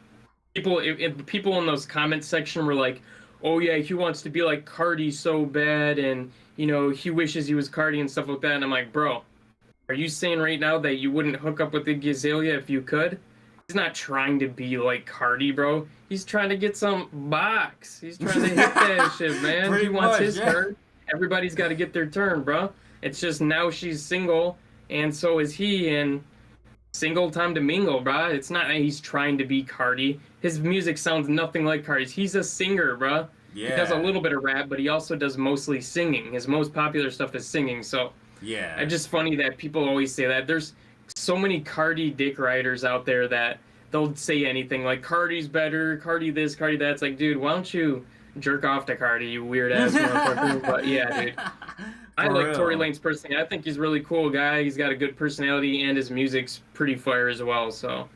people in those comment section were like, oh yeah, he wants to be like Cardi so bad, and you know, he wishes he was Cardi and stuff like that. And I'm like, bro, are you saying right now that you wouldn't hook up with Iggy Azalea if you could? He's not trying to be like Cardi, bro. He's trying to get some box. He's trying to hit that shit, man. He wants his turn. Everybody's got to get their turn, bro. It's just now she's single, and so is he, and single time to mingle, bro. It's not that he's trying to be Cardi. His music sounds nothing like Cardi's. He's a singer, bro. Yeah. He does a little bit of rap, but he also does mostly singing. His most popular stuff is singing, so yeah. It's just funny that people always say that. There's so many Cardi dick riders out there that they'll say anything like Cardi's better, Cardi this, Cardi that. It's like, dude, why don't you jerk off to Cardi, you weird ass motherfucker? But yeah, dude. I like Tory Lanez personally. I think he's a really cool guy. He's got a good personality, and his music's pretty fire as well. So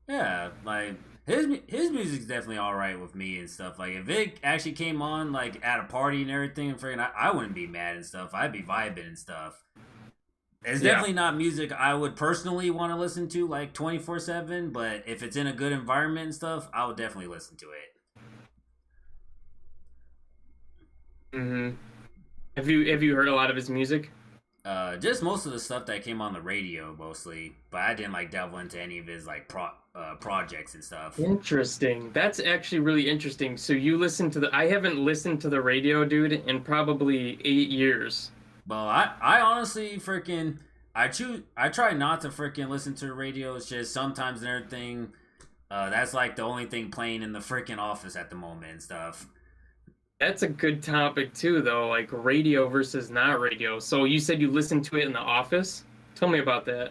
yeah, like his music's definitely all right with me and stuff. Like if it actually came on like at a party and everything, and freaking, I wouldn't be mad and stuff. I'd be vibing and stuff. It's definitely not music I would personally want to listen to like 24/7. But if it's in a good environment and stuff, I would definitely listen to it. Mm-hmm. Have you heard a lot of his music? Just most of the stuff that came on the radio mostly, but I didn't like delve into any of his like projects and stuff. Interesting. That's actually really interesting. So you listen to I haven't listened to the radio, dude, in probably 8 years. Well, I honestly freaking I try not to freaking listen to the radio. It's just sometimes and everything. That's like the only thing playing in the freaking office at the moment and stuff. That's a good topic too, though, like radio versus not radio. So you said you listened to it in the office? Tell me about that.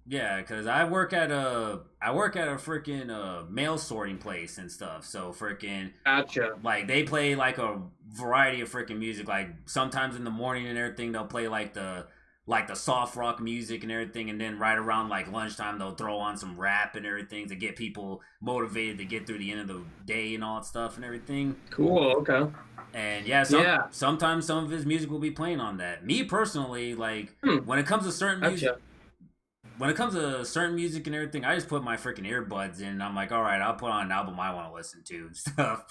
Yeah, cause I work at a freaking mail sorting place and stuff. So freaking Gotcha. like they play like a variety of freaking music. Like sometimes in the morning and everything, they'll play like the soft rock music and everything, and then right around like lunchtime they'll throw on some rap and everything to get people motivated to get through the end of the day and all that stuff and everything. Cool. Okay. And yeah, Yeah. sometimes some of his music will be playing on that. Me personally, like Hmm. when it comes to certain music, Gotcha. when it comes to certain music and everything, I just put my freaking earbuds in. And I'm like, all right, I'll put on an album I want to listen to and stuff.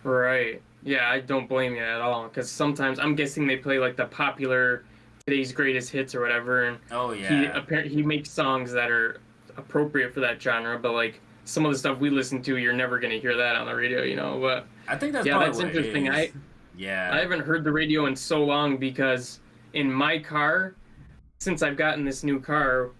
Right. Yeah, I don't blame you at all. Because sometimes I'm guessing they play like the popular today's greatest hits or whatever, and Oh he yeah, apparently he makes songs that are appropriate for that genre. But like some of the stuff we listen to, you're never gonna hear that on the radio, you know. But I think that's yeah, probably that's what interesting. it is. I Yeah. haven't heard the radio in so long because in my car, since I've gotten this new car,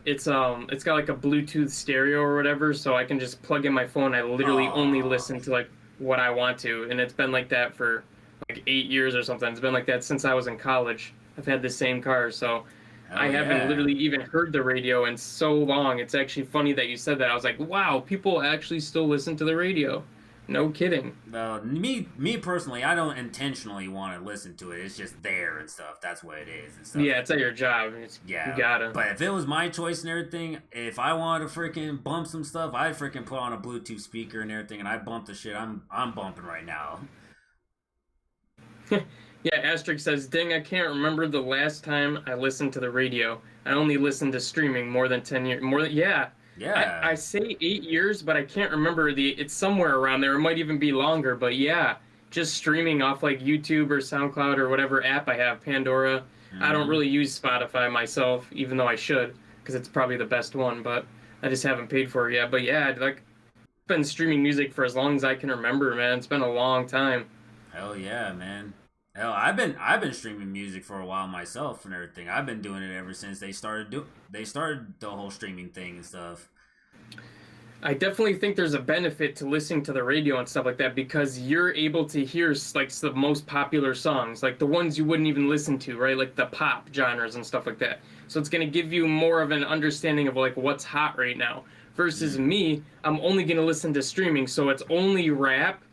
it's got like a Bluetooth stereo or whatever, so I can just plug in my phone. I literally only Aw. listen to like what I want to, and it's been like that for like 8 years or something. It's been like that since I was in college. I've had the same car, so I Hell haven't yeah. literally even heard the radio in so long. It's actually funny that you said that. I was like, wow, people actually still listen to the radio. No kidding. Me personally, I don't intentionally want to listen to it. It's just there and stuff. That's what it is and stuff. Yeah, it's at your job. Yeah. You gotta. But if it was my choice and everything, if I wanted to freaking bump some stuff, I'd freaking put on a Bluetooth speaker and everything, and I bump the shit I'm bumping right now. Yeah, Asterisk says, ding, I can't remember the last time I listened to the radio. I only listened to streaming more than 10 years. Yeah. Yeah. I say 8 years, but I can't remember it's somewhere around there. It might even be longer, but yeah, just streaming off like YouTube or SoundCloud or whatever app I have, Pandora. I don't Mhm. really use Spotify myself, even though I should, because it's probably the best one, but I just haven't paid for it yet. But yeah, like, I've been streaming music for as long as I can remember, man. It's been a long time. Hell yeah, man. Hell, I've been streaming music for a while myself and everything. I've been doing it ever since they started the whole streaming thing and stuff. I definitely think there's a benefit to listening to the radio and stuff like that because you're able to hear like the most popular songs, like the ones you wouldn't even listen to, right? Like the pop genres and stuff like that. So it's going to give you more of an understanding of like what's hot right now. Versus me, I'm only going to listen to streaming, so it's only rap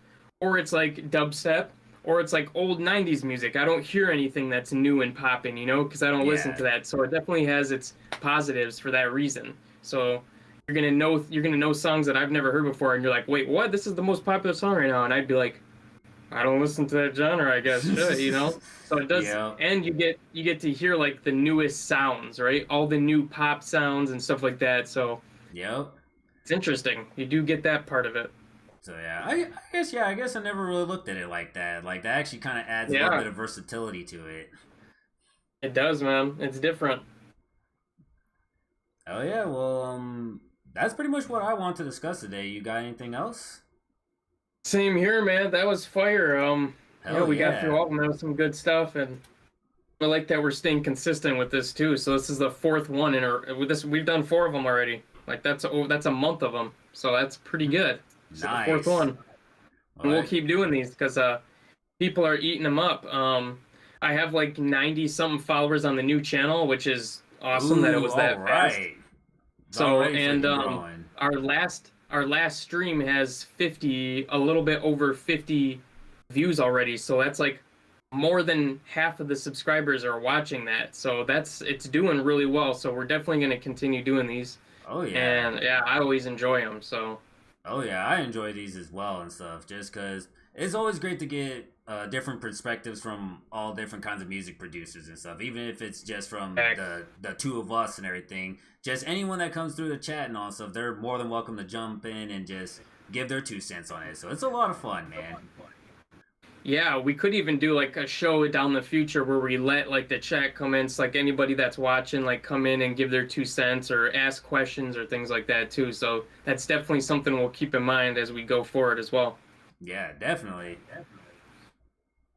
or it's like dubstep or it's like old 90s music. I don't hear anything that's new and popping, you know, because I don't listen Yeah. to that. So it definitely has its positives for that reason. So you're gonna know songs that I've never heard before, and you're like, wait, what? This is the most popular song right now, and I'd be like, I don't listen to that genre, I guess, shit, you know. So it does, Yeah. and you get to hear like the newest sounds, right? All the new pop sounds and stuff like that. So Yep. it's interesting. You do get that part of it. So yeah, I guess I never really looked at it like that. Like that actually kind of adds a Yeah. little bit of versatility to it. It does, man. It's different. Oh yeah, well, that's pretty much what I want to discuss today. You got anything else? Same here, man. That was fire. Yeah, Hell we got yeah. through all of them. That was some good stuff, and I like that we're staying consistent with this too. So this is the fourth one with this. We've done 4 of them already. Like that's a month of them. So that's pretty good. This is the fourth Nice. one, and we'll Alright. keep doing these because people are eating them up. I have like 90 something followers on the new channel, which is awesome that it was that fast. Alright. It's So already and freaking growing. our last stream has a little bit over 50 views already. So that's like more than half of the subscribers are watching that. So it's doing really well. So we're definitely going to continue doing these. Oh yeah. And yeah, I always enjoy them. So Oh yeah, I enjoy these as well and stuff. Just because it's always great to get different perspectives from all different kinds of music producers and stuff. Even if it's just from Heck. the two of us and everything. Just anyone that comes through the chat and all stuff, they're more than welcome to jump in and just give their 2 cents on it. So it's a lot of fun, man. yeah, we could even do like a show down the future where we let like the chat comments, like anybody that's watching, like come in and give their 2 cents or ask questions or things like that too. So that's definitely something we'll keep in mind as we go forward as well. Yeah, definitely.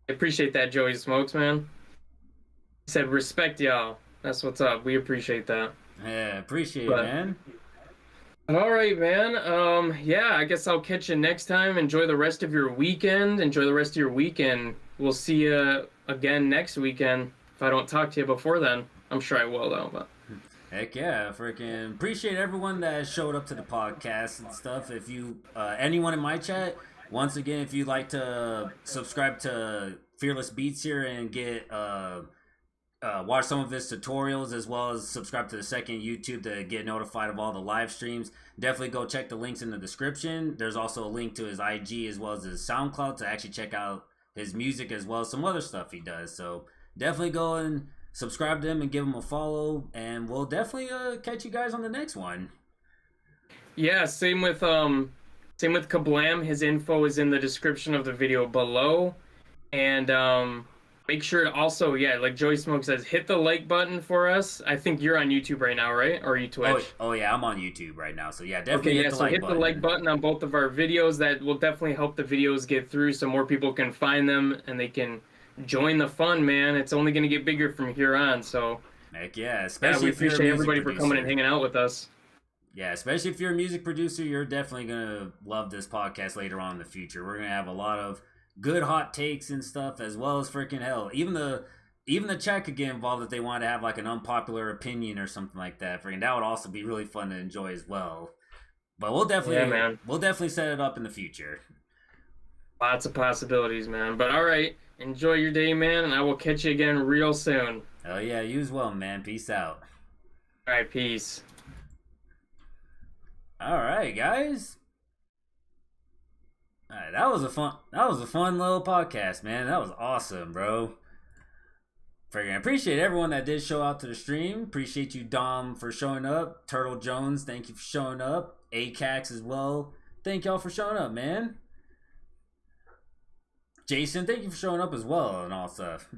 I appreciate that, Joey Smokes, man. He said, respect y'all. That's what's up. We appreciate that. Yeah, appreciate But- it, man. All right, man. Yeah, I guess I'll catch you next time. Enjoy the rest of your weekend. Enjoy the rest of your weekend. We'll see you again next weekend. If I don't talk to you before then, I'm sure I will though. But Heck yeah, freaking appreciate everyone that showed up to the podcast and stuff. If you, anyone in my chat, once again, if you'd like to subscribe to Fearless Beats here and get, watch some of his tutorials as well as subscribe to the second YouTube to get notified of all the live streams, definitely go check the links in the description. There's also a link to his IG as well as his SoundCloud to actually check out his music as well as some other stuff he does. So definitely go and subscribe to him and give him a follow, and we'll definitely catch you guys on the next one. yeah, same with Kablam. His info is in the description of the video below, and make sure to also, yeah, like Joey Smoke says, hit the like button for us. I think you're on YouTube right now, right? Or are you Twitch? Oh yeah, I'm on YouTube right now, so yeah, definitely Okay, yeah, so hit the like button on both of our videos. That will definitely help the videos get through so more people can find them and they can join the fun, man. It's only going to get bigger from here on, so heck yeah, especially we if you're a appreciate music everybody producer. for coming and hanging out with us. Yeah, especially if you're a music producer, you're definitely gonna love this podcast later on in the future. We're gonna have a lot of good hot takes and stuff, as well as freaking hell. Even the chat could get involved if they want to have like an unpopular opinion or something like that. Freaking that would also be really fun to enjoy as well. But we'll definitely set it up in the future. Lots of possibilities, man. But all right, enjoy your day, man, and I will catch you again real soon. Oh yeah, you as well, man. Peace out. All right, peace. All right, guys. All right, that was a fun little podcast, man. That was awesome, bro. Freaking appreciate everyone that did show out to the stream. Appreciate you, Dom, for showing up. Turtle Jones, thank you for showing up. ACAX as well. Thank y'all for showing up, man. Jason, thank you for showing up as well and all stuff.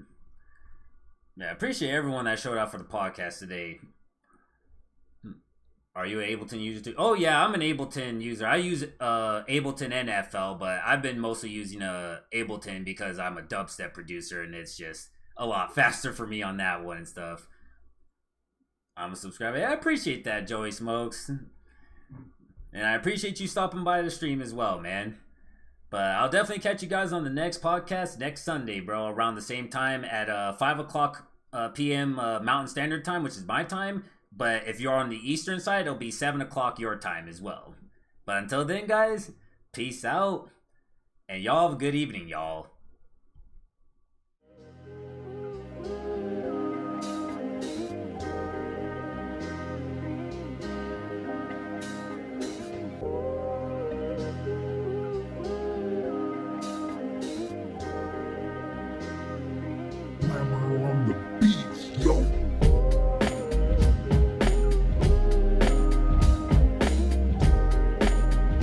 Yeah, appreciate everyone that showed up for the podcast today. Are you an Ableton user too? Oh yeah, I'm an Ableton user. I use Ableton and FL, but I've been mostly using Ableton because I'm a dubstep producer and it's just a lot faster for me on that one and stuff. I'm a subscriber. I appreciate that, Joey Smokes. And I appreciate you stopping by the stream as well, man. But I'll definitely catch you guys on the next podcast next Sunday, bro, around the same time at 5 o'clock p.m. Mountain Standard Time, which is my time. But if you're on the eastern side, it'll be 7 o'clock your time as well. But until then, guys, peace out. And y'all have a good evening, y'all.